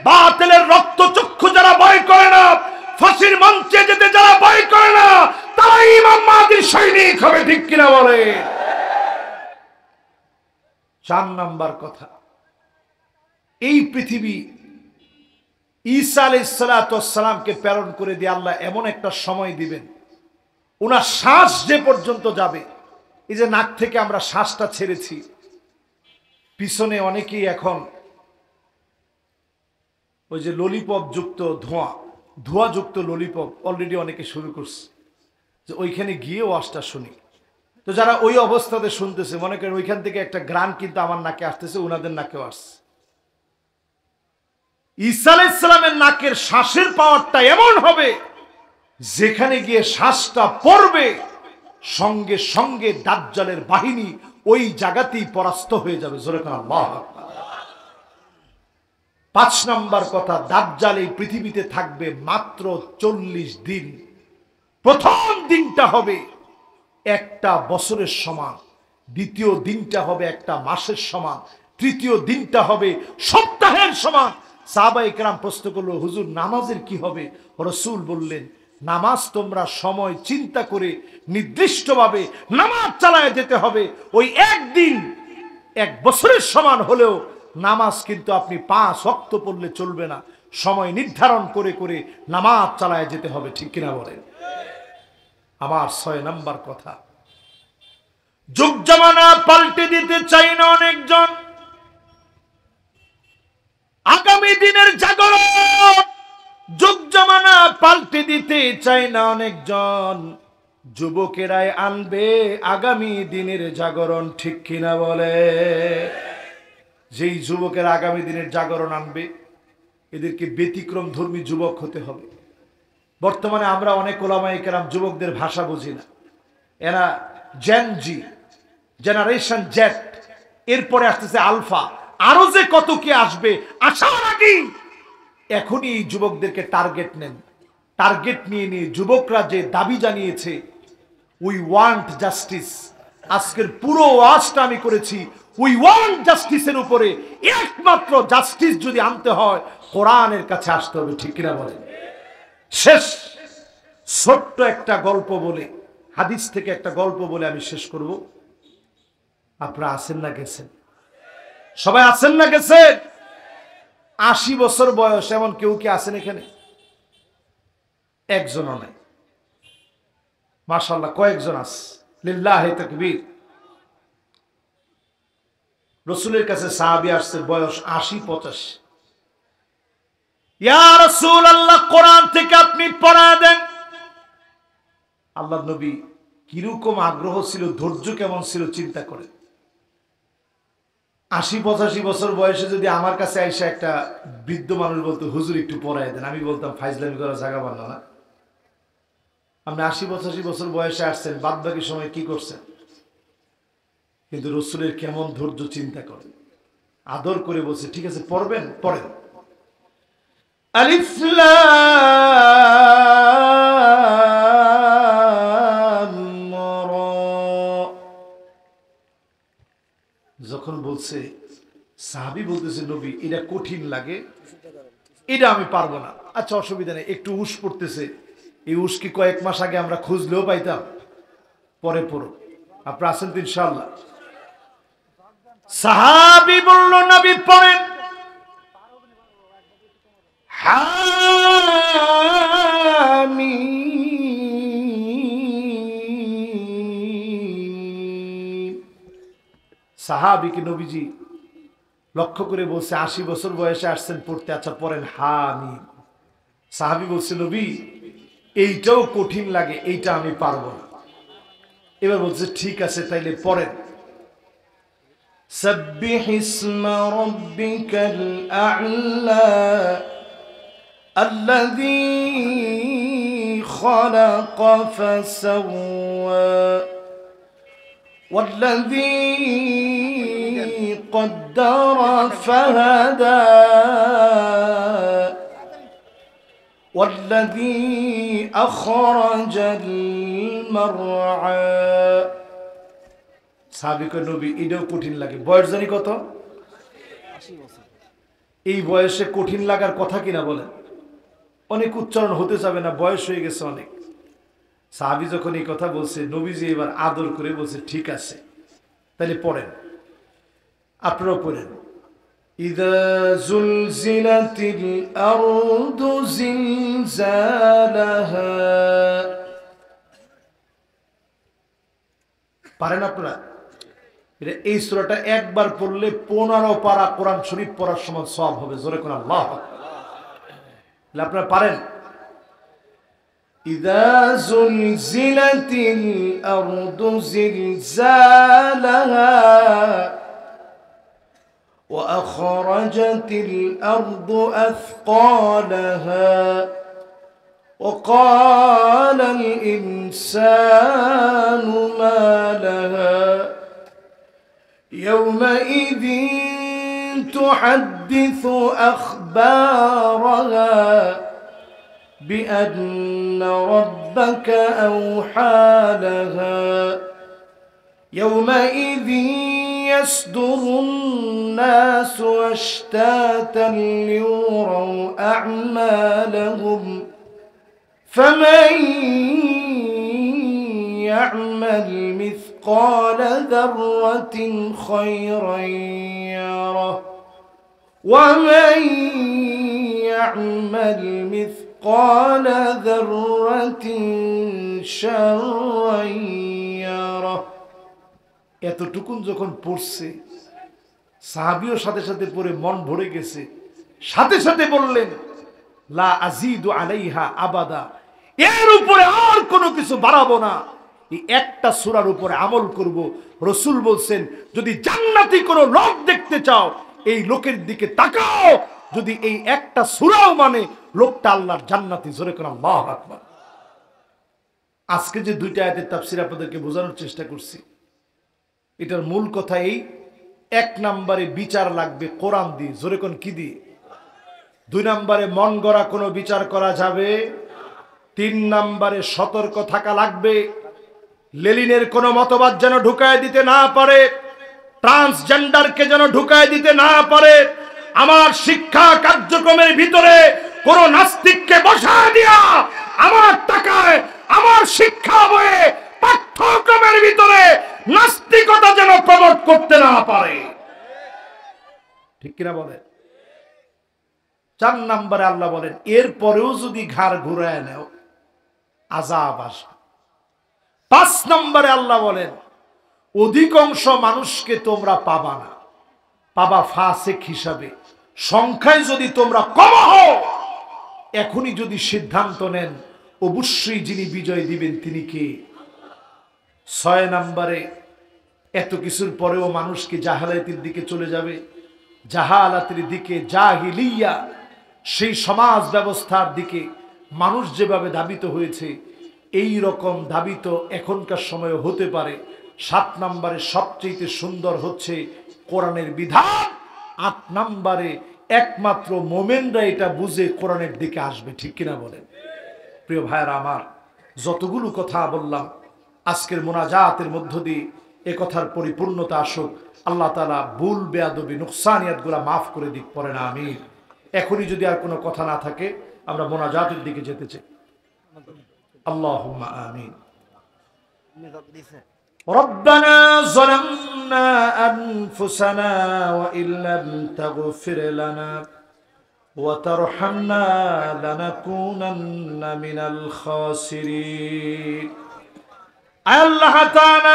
বাতিলের রক্তচক্ষু যারা ভয় করে না, ফাঁসির মঞ্চে যেতে যারা ভয় করে না, তারা ইমাম মাহদীর সৈনিক হবে। ঠিক কিনা বলে? 4 নাম্বার কথা, এই পৃথিবী ঈসা আলাইহিস সালামকে প্রেরণ করে দিয়ে আল্লাহ এমন একটা সময় দিবেন, ওনার শ্বাস যে পর্যন্ত যাবে, এই যে নাক থেকে আমরা শ্বাসটা ছেড়েছি, পিছনে অনেকেই এখন ওই যে ললিপপ যুক্ত ধোঁয়া যুক্ত ললিপপ অলরেডি অনেকে শুরু করছে, যে ওইখানে গিয়ে ওয়াজটা শুনি। তো যারা ওই অবস্থাতে শুনতেছে, মনে করেন ওইখান থেকে একটা গ্রান কিন্তু আমার নাকে আসতেছে, ওনাদের নাকেও আসছে। ঈসা আলাইহিস সালামের নাকের শ্বাসের পাওয়ারটা এমন হবে, যেখানে গিয়ে শ্বাসটা পড়বে, সঙ্গে সঙ্গে দাজ্জালের বাহিনী ওই জায়গাতেই পরাস্ত হয়ে যাবে। জোরে করে আল্লাহু আকবার। 5 নাম্বার কথা, দাজ্জাল এই পৃথিবীতে থাকবে মাত্র 40 দিন। প্রথম দিনটা হবে একটা বছরের সমান, দ্বিতীয় দিনটা হবে একটা মাসের সমান, তৃতীয় দিনটা হবে সপ্তাহের সমান। সাহাবায়ে কেরাম প্রশ্ন করলো, হুজুর নামাজের কি হবে? রাসূল বললেন, নামাজ তোমরা সময় চিন্তা করে নির্দিষ্টভাবে নামাজ চালায় যেতে হবে। ওই একদিন 1 বছরের সমান হলেও নামাজ কিন্তু আপনি 5 ওয়াক্ত পড়লে চলবে না, সময় নির্ধারণ করে করে নামাজ চালায় যেতে হবে। ঠিক কিনা বলেন? আমার 6 নাম্বার কথা, যুগ জামানা পাল্টে দিতে চাই না অনেকজন, আগামী দিনের জাগরণ যুগ জামানা পাল্টে দিতে চায় না অনেকজন, যুবকেরাই আনবে আগামী দিনের জাগরণ। ঠিক কিনা বলে? যেই যুবকেরা আগামী দিনের জাগরণ আনবে, এদেরকে ব্যতিক্রম ধর্মী যুবক হতে হবে। বর্তমানে আমরা অনেক ওলামায়ে কেরাম যুবকদের ভাষা বুঝি না। এরা জেনজি, জেনারেশন জেড, এরপরে আসতেছে আলফা, আরো যে কত কি আসবে, আসার আগেই এখনই এই যুবকদেরকে টার্গেট নেন। টার্গেট নিয়ে যুবকরা যে দাবি জানিয়েছে, উই ওয়ান্ট জাস্টিস। আজকের পুরো ওয়াজটা আমি করেছি উই ওয়ান্ট জাস্টিসের উপরে। একমাত্র জাস্টিস যদি আনতে হয় কোরআনের কাছে আসতে হবে, ঠিক কিনা বলেন? শেষ ছোট্ট একটা গল্প বলে, হাদিস থেকে একটা গল্প বলে আমি শেষ করব। আপনারা আছেন না গেছেন? সবাই আছেন না গেছেন? 80 বছর বয়স এমন কেউ কি আছেন এখানে? একজনও নাই। মাশাআল্লাহ, কয়েকজন আছে। লিল্লাহি তাকবীর। রাসূলের কাছে সাহাবী আসছে, বয়স 80-85। ইয়া রাসূলুল্লাহ, কোরআন থেকে আপনি পড়ায় দেন। আল্লাহর নবী কিরকম আগ্রহ ছিল, ধৈর্য কেমন ছিল চিন্তা করেন। 80-85 বছর বয়সে যদি আমার কাছে আইসা একটা বৃদ্ধ মানুষ বলতো হুজুর একটু পড়ায় দেন, আমি বলতাম ফাইজলামি করার জায়গা পান না। আপনি 80-85 বছর বয়সে আসছেন, বাদ বাকি সময় কি করছেন? কিন্তু রাসূলের কেমন ধৈর্য চিন্তা করেন। আদর করে বলছে ঠিক আছে পড়বেন, পড়েন। আলিফ লাম রা। যখন বলছে সাহাবী বলতেছে নবী এটা কঠিন লাগে, এটা আমি পারবো না। আচ্ছা অসুবিধা নেই, একটু উস পড়তেছে। এই উস কি কয়েক মাস আগে আমরা খুঁজলেও পাইতাম? পরে পড়ো, আপনারা আছেন তো ইনশাআল্লাহ? সাহাবী বলল নবী পড়েন। হামিম। সাহাবীকে নবীজি লক্ষ্য করে বলছে 80 বছর বয়সে আসছেন পড়তে, আচ্ছা পড়েন হামিম। সাহাবী বলছে নবী এইটাও কঠিন লাগে, এইটা আমি পারবো না। এবার বলছে ঠিক আছে তাইলে পড়েন। سبح اسم ربك الأعلى الذي خلق فسوى والذي قدر فهدى والذي أخرج المرعى। সাহাবীকে নবী এটাও কঠিন লাগে। বয়স জানি কত? 80 বছর। এই বয়সে কঠিন লাগার কথা কিনা বলেন? অনেক উচ্চারণ হতে যাবে না, বয়স হয়ে গেছে অনেক। সাহাবী যখন এই কথা বলছে নবীজি এবার আদর করে বলছে ঠিক আছে তাহলে পড়েন। আপনারাও পড়েন। ইযা যুলজিলাতিল আরদু জিলজালাহা। পারেন আপনারা? এই সূরাটা একবার পড়লে 15 পারা কোরআন শরীফ পড়ার সমান সওয়াব হবে। জোরে কোন আল্লাহু আকবার। আপনারা পারেন? ইযা যুলজিলাতিল আরদু জিলজালাহা ওয়া আখরাজাতিল আরদু আথকালাহা وقال الإنسان ما لها يومئذ تحدث أخبارها بأن ربك أوحى لها يومئذ يصدر الناس أشتاتا ليروا أعمالهم فمن يعمل مثقال ذرة خيرا يره ومن يعمل مثقال ذرة شرا يره। এতটুকুন যখন পড়ছে সাহাবীও সাথে সাথে পড়ে মন ভরে গেছে, সাথে সাথে বললেন লা আযীদু আলাইহা আবাদা, এর উপরে আর কোনো কিছু বাড়াবো না, এই একটা সূরার উপরে আমল করব। রাসূল বলছেন যদি জান্নাতি কোনো লোক দেখতে চাও এই লোকের দিকে তাকাও, যদি এই একটা সূরাও মানে লোকটা আল্লাহর জান্নাতি। জোরে করে আল্লাহু আকবার। আজকে যে দুইটা আয়াতের তাফসীর আপনাদেরকে বোঝানোর চেষ্টা করছি, এটার মূল কথা এই, 1 নম্বরে বিচার লাগবে কোরআন দিয়ে। জোরে কোন কি দিয়ে? 2 নম্বরে মন গড়া কোনো বিচার করা যাবে। 3 নম্বরে সতর্ক থাকা লাগবে। লেলিনের কোনো মতবাদ যেন ঢুকায় দিতে না পারে, ট্রান্সজেন্ডারকে যেন ঢুকায় দিতে না পারে। আমার শিক্ষা কার্যক্রমের ভিতরে কোন নাস্তিককে বসায় দিয়া আমার টাকায় আমার শিক্ষা বইয়ে পাঠ্যক্রমের ভিতরে নাস্তিকতা যেন প্রমোট করতে না পারে। ঠিক কিনা বলেন? 4 নম্বরে আল্লাহ বলেন, এরপরেও যদি ঘাড় ঘুরায় নেও আযাব আসবে। 5 নম্বরে আল্লাহ বলেন, অধিকাংশ মানুষকে তোমরা পাবা না, পাবা ফাসিক হিসাবে। সংখ্যায় যদি তোমরা কম হও, এখনই যদি সিদ্ধান্ত নেন, অবশ্যই যিনি বিজয় দিবেন তিনি কে? 6 নম্বরে, এত কিছুর পরেও মানুষ কি জাহালাতের দিকে চলে যাবে? জাহালাতের দিকে, জাহিলিয়া, সেই সমাজ ব্যবস্থার দিকে মানুষ যেভাবে ধাবিত হয়েছে, এই রকম ধাবিত এখনকার সময়ে হতে পারে। 7 নম্বরে সবচেয়ে সুন্দর হচ্ছে কোরআনের বিধান। 8 নম্বরে একমাত্র মোমেনরা এটা বুঝে কোরআনের দিকে আসবে। ঠিক কিনা বলেন? প্রিয় ভাইরা আমার, যতগুলো কথা বললাম আজকের মোনাজাতের মধ্য দিয়ে এ কথার পরিপূর্ণতা আসুক। আল্লাহ তাআলা ভুল বেয়াদবি নুকসানিয়াত গুলা মাফ করে দিক, পড়ে না আমিন। এখনই যদি আর কোনো কথা না থাকে আমরা মোনাজাতের দিকে যেতে চাই। আল্লাহুম্মা আমিন। ربنا ظلمنا أنفسنا وإن لم تغفر لنا وترحمنا لنكونن من الخاسرين। আল্লাহ তাআলা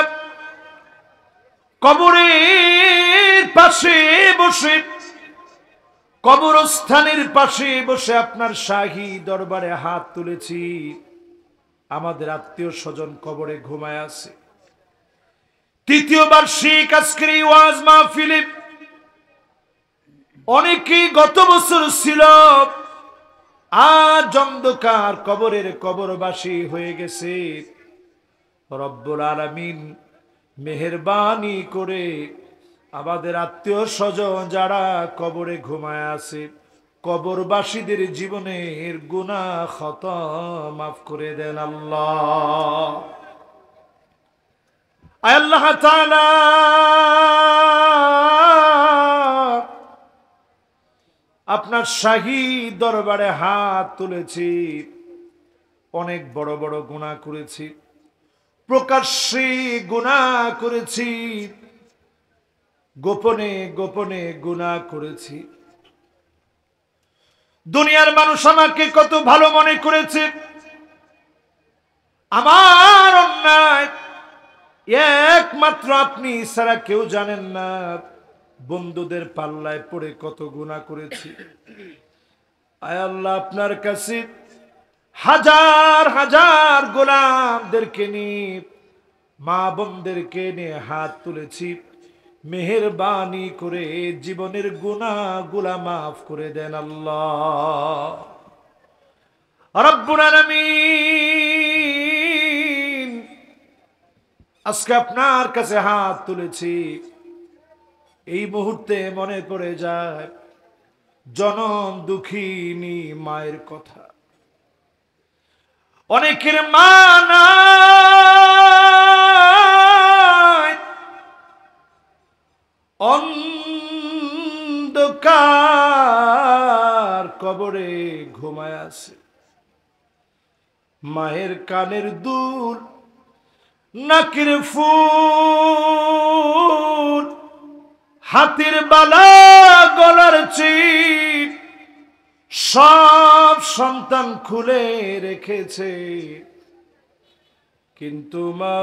কবরের পাশে বসে, কবরস্থানের পাশে বসে আপনার শাহী দরবারে হাত তুলেছি। আমাদের আত্মীয় স্বজন কবরে ঘুমায় আছে। 3য় বার্ষিক আজকের এই ওয়াজ মাহফিলে অনেকেই গত বছর ছিল, আজ অন্ধকার কবরের কবরবাসী হয়ে গেছে। রব্বুল আলামিন মেহেরবানি করে আমাদের আত্মীয় স্বজন যারা কবরে ঘুমায় আছে, কবরবাসীদের জীবনের গুনাহ খতা মাফ করে দেন আল্লাহ। আল্লাহ তাআলা আপনার শাহী দরবারে হাত তুলেছি। অনেক বড় বড় গুনাহ করেছি, প্রকাশ্যে গুনাহ করেছি, গোপনে গোপনে গুনাহ করেছি। দুনিয়ার মানুষ আমাকে কত ভালো মনে করেছে, আমার অন্যায় একমাত্র আপনি ছাড়া কেউ জানেন না। বন্ধুদের পাল্লায় পড়ে কত গুনাহ করেছি। আয় আল্লাহ, আপনার কাছে হাজার হাজার গোলামদেরকে নিয়ে, মা বোনদেরকে নিয়ে হাত তুলেছি। মেহেরবানি করে জীবনের গুনাহগুলা মাফ করে দেন আল্লাহ রাব্বুল আলামিন। আজকে আপনার কাছে হাত তুলেছি, এই মুহূর্তে মনে পড়ে যায় জনম দুঃখিনী মায়ের কথা। অনেকের মা নাই, অন্ধকার কবরে ঘুমায় আছে। মায়ের কানের দুল, নাকের ফুল, হাতের বালা, গলার চিপ সব সন্তান খুলে রেখেছে, কিন্তু মা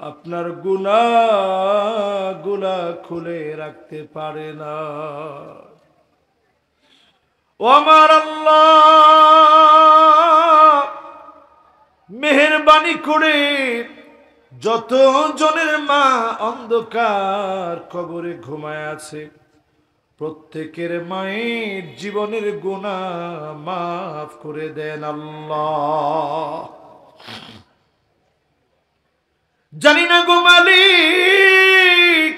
আপনার গুনাহগুলা খুলে রাখতে পারে না। ও আমার আল্লাহ, মেহেরবানি করে যত জনের মা অন্ধকার কবরে ঘুমায় আছে, প্রত্যেকের মায়ের জীবনের গুনাহ মাফ করে দেন আল্লাহ। জানি না গো মালিক,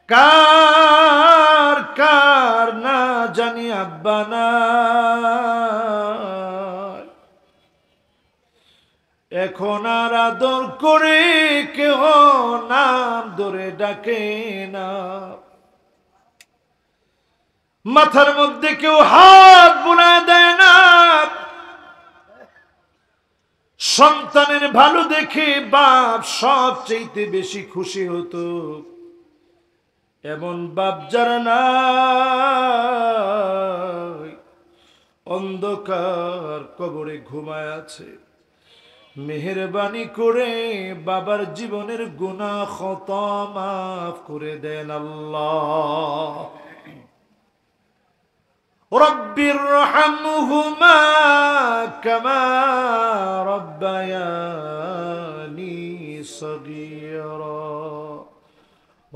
কার কার না জানি আব্বা নাই, এখন আর আদর করে কেহ নাম ধরে ডাকে না, মাথার মধ্যে কেউ হাত বুলায় দেয় না। সন্তানের ভালো দেখে বাপ সবচেয়ে বেশি খুশি হতো। এমন বাপ যারা নাই, অন্ধকার কবরে ঘুমায় আছে, মেহেরবানি করে বাবার জীবনের গুনাহ খতা মাফ করে দেন আল্লাহ। রব্বিরহামহুমা কামা রব্বায়ানি সগীরা,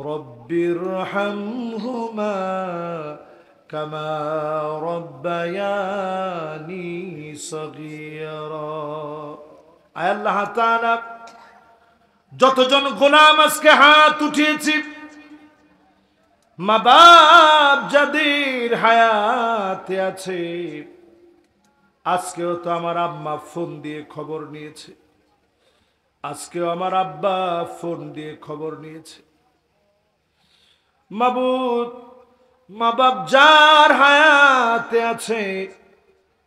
রব্বিরহামহুমা কামা রব্বায়ানি সগীরা। আয় আল্লাহ তাআলা, যতজন গোলাম আজকে হাত উঠিয়েছি, মা বাপ যাদের হায়াতে আছে, আজকেও তো আমার আম্মা ফোন দিয়ে খবর নিয়েছে, আজকেও আমার আব্বা ফোন দিয়ে খবর নিয়েছে। মাবুদ, মা বাপ যার হায়াতে আছে,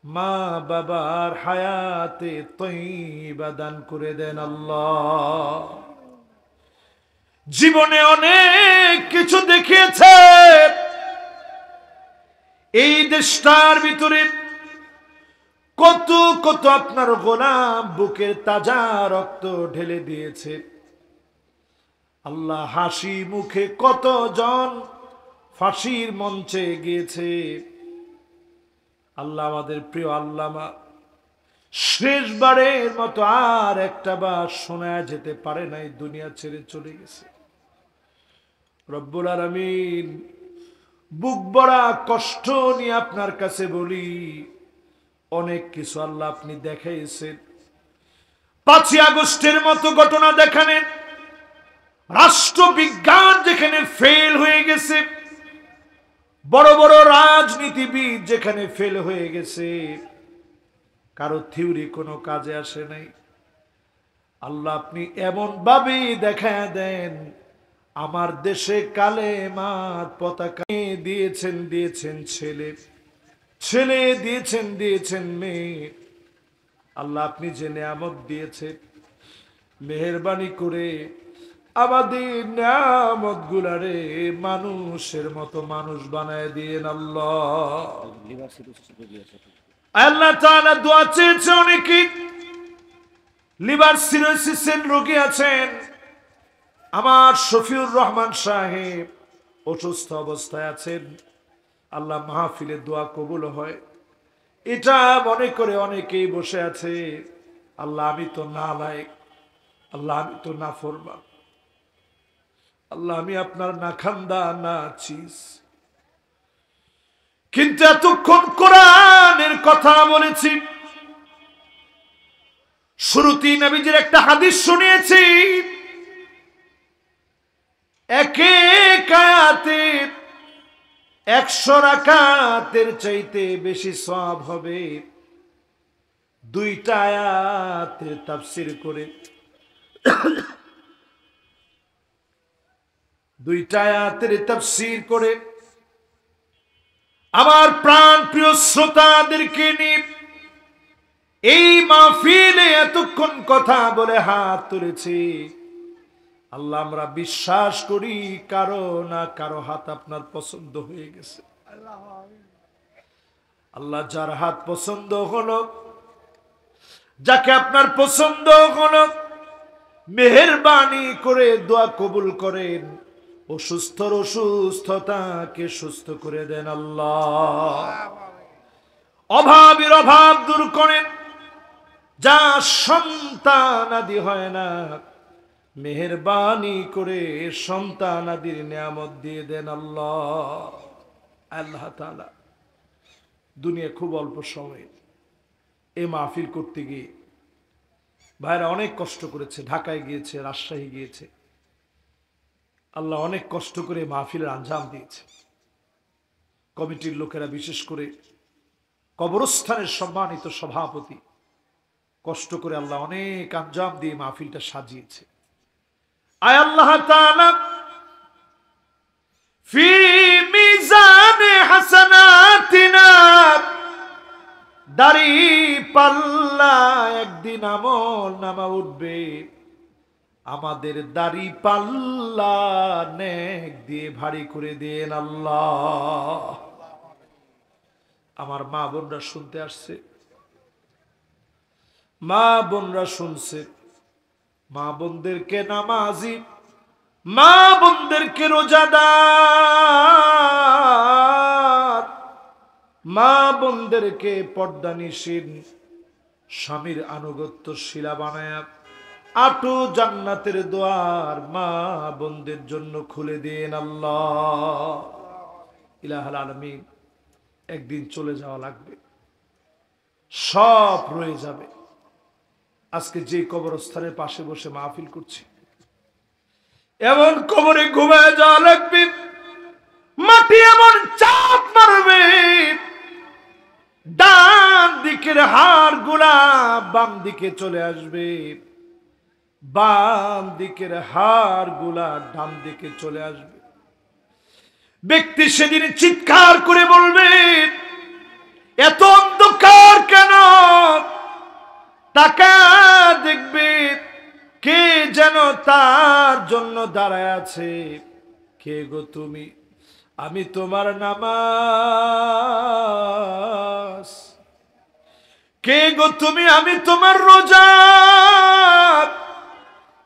মা বাবার হায়াতে তয়্যিবা দান করে দেন আল্লাহ। জীবনে অনেক কিছু দেখিয়েছে, এই দেশটার ভিতরে কত কত আপনার গোলাম বুকের তাজা রক্ত ঢেলে দিয়েছে। আল্লাহ, হাসি মুখে কতজন ফাঁসির মঞ্চে গিয়েছে। আল্লাহ, আমাদের প্রিয় আল্লামা শেষবারের মতো আর একটা বার শোনা যেতে পারে নাই, দুনিয়া ছেড়ে চলে গেছে। রব্বুল আলামিন, বুক ভরা কষ্ট নিয়ে আপনার কাছে বলি, অনেক কিছু আল্লাহ আপনি দেখাইছেন। 5ই আগস্টের মতো ঘটনা দেখানেন, রাষ্ট্রবিজ্ঞান যেখানে ফেল হয়ে গেছে, বড় বড় রাজনীতিবিদ যেখানে ফেল হয়ে গেছে, কারো থিওরি কোনো কাজে আসে নাই। আল্লাহ, আপনি এমন ভাবে দেখায় দেন, আমার দেশে কালেমার পতাকা দিয়েছেন, দিয়েছেন ছেলে, ছেলে দিয়েছেন, দিয়েছেন মেয়ে। আল্লাহ, আপনি যে নিয়ামত দিয়েছেন, মেহেরবানি করে আমাদের নিয়ামত গুলারে মানুষের মতো মানুষ বানায় দিয়েন আল্লাহ। আল্লাহ তাআলা দোয়া চেয়েছে, অনেকে লিভার সিরোসিসের রোগী আছেন। আমার শফিউর রহমান সাহেব অসুস্থ অবস্থায় আছেন। আল্লাহ, মাহফিলে দোয়া কবুল হয় এটা মনে করে অনেকেই বসে আছে। আল্লাহ, আমি তো নালায়েক, আল্লাহ আমি তো নাফরমান, আল্লাহ আমি আপনার না খান্দা না চিজ, কিন্তু এতক্ষণ কোরআনের কথা বলেছি, শুরুতেই নবীজির একটা হাদিস শুনিয়েছি। এক এক আয়াতে 100 রাকাতের চাইতে বেশি সওয়াব হবে 2টা আয়াতের তাফসীর করে। 2টা আয়াতের তাফসীর করে আমার প্রাণ প্রিয় শ্রোতাদেরকে নিয়ে এই মাহফিলে এতক্ষণ কথা বলে হাত তুলেছি। আল্লাহ, আমরা বিশ্বাস করি কারো না কারো হাত আপনার পছন্দ হয়ে গেছে। আল্লাহ, যার হাত পছন্দ হলো, যাকে আপনার পছন্দ হলো, মেহেরবানি করে দোয়া কবুল করেন, অসুস্থর অসুস্থতাকে সুস্থ করে দেন আল্লাহ। অভাবের অভাব দূর করেন, যা সন্তানাদি হয় না, মেহেরবানি করে সন্তানাদির নিয়ামত দিয়ে দেন আল্লাহ। আল্লাহ তাআলা, দুনিয়া খুব অল্প সময় এই মাহফিল করতে গিয়ে ভাইরা অনেক কষ্ট করেছে, ঢাকায় গিয়েছে, রাজশাহী গিয়েছে। আল্লাহ অনেক কষ্ট করে মাহফিলের আঞ্জাম দিয়েছে। কমিটির লোকেরা, বিশেষ করে কবরস্থানের সম্মানিত সভাপতি কষ্ট করে আল্লাহ অনেক আঞ্জাম দিয়ে মাহফিলটা সাজিয়েছে। আয় আল্লাহ তাআলা ফি মিজানে হাসানাতিনা, দাড়ি পাল্লা একদিন আমল নামা উঠবে, আমাদের দাড়ি পাল্লা নেক দিয়ে ভারী করে দেন আল্লাহ। আমার মা বোনরা শুনতে আসছে, মা বোনরা শুনছে, মা বোনদেরকে নামাজি, মা বোনদেরকে রোজাদার, মা বোনদেরকে পর্দানিশীল, স্বামীর আনুগত্যশীলা বানায়া আটো জান্নাতের দ্বার মা বোনদের জন্য খুলে দেন আল্লাহ। ইলাহুল আলামিন, একদিন চলে যাওয়া লাগবে, সব রয়ে যাবে। আজকে যে কবরস্থানের পাশে বসে মাহফিল করছি, এমন কবরে ঘুমায় যাওয়া লাগবে, মাটি এমন চাপ মারবে, ডান দিকের হাড় গুলা বাম দিকে চলে আসবে, বাম দিকের হাড় গুলা ডান দিকে চলে আসবে। ব্যক্তি সেদিন চিৎকার করে বলবে, এত অন্ধকার কেন? তাকা দেখবে কে যেন তার জন্য দাঁড়ায় আছে। কে গো তুমি? আমি তোমার নামাজ। কে গো তুমি? আমি তোমার রোজা।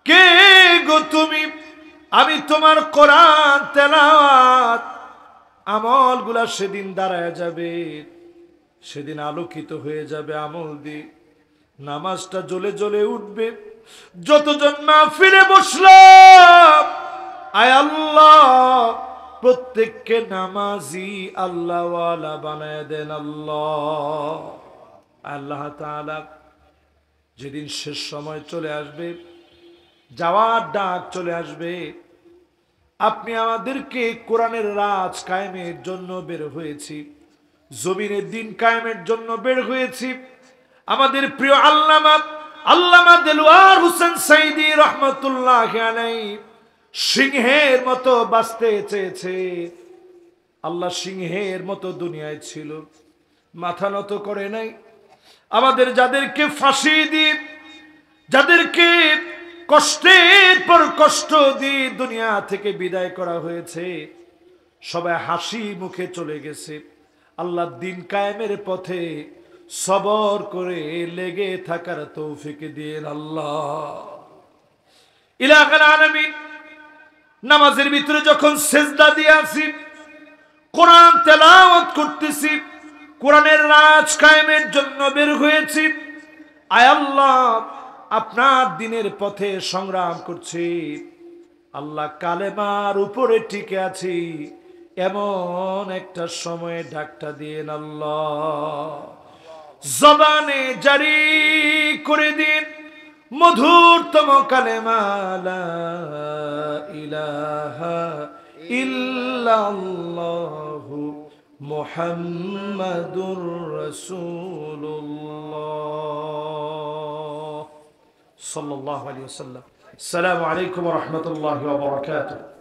কে গো তুমি? আমি তোমার কোরআন তেলাওয়াত। আমলগুলা সেদিন দাঁড়ায় যাবে, সেদিন আলোকিত হয়ে যাবে আমল দিয়ে, নামাজটা জ্বলে জ্বলে উঠবে। যতজন মাহফিলে বসলাম, আয় আল্লাহ প্রত্যেককে নামাজি আল্লাহওয়ালা বানায় দেন আল্লাহ। আল্লাহ তাআলা যেদিন শেষ সময় চলে আসবে, যাওয়ার ডাক চলে আসবে, আপনি আমাদেরকে কোরআনের রাজ কায়েমের জন্য বের হয়েছি, জমিনের দিন কায়েমের জন্য বের হয়েছি। আমাদের প্রিয় আল্লামা দেলোয়ার হোসেন সাইদি রহমতুল্লাহ আলাইহি সিংহের মতো বাঁচতে চেয়েছে। আল্লাহ সিংহের মতো দুনিয়ায় ছিল, মাথা নত করে নাই। আমাদের যাদেরকে ফাঁসি দিয়ে, যাদেরকে কষ্টের পর কষ্ট দিয়ে দুনিয়া থেকে বিদায় করা হয়েছে, সবাই হাসি মুখে চলে গেছে। আল্লাহ দিন কায়েমের পথে সবর করে লেগে থাকার তৌফিক দিন আল্লাহ। ইলাহুল আলামিন, নামাজের ভিতরে যখন সেজদা দিয়ে আছি, কোরআন তেলাওয়াত করতেছি, কোরআনের রাজ কায়েমের জন্য বের হয়েছি। আয় আল্লাহ আপনার দিনের পথে সংগ্রাম করছি, আল্লাহ কালেমার উপরে টিকে আছি, এমন একটা সময়ে ডাকটা দিন আল্লাহ। জবানে জারি করে দিন মধুরতম কালেমা লা ইলাহা ইল্লাল্লাহু মুহাম্মাদুর রাসূলুল্লাহ সাল্লাল্লাহু আলাইহি ওয়াসাল্লাম। আসসালামু আলাইকুম ওয়া রাহমাতুল্লাহি ওয়া বারাকাতুহু।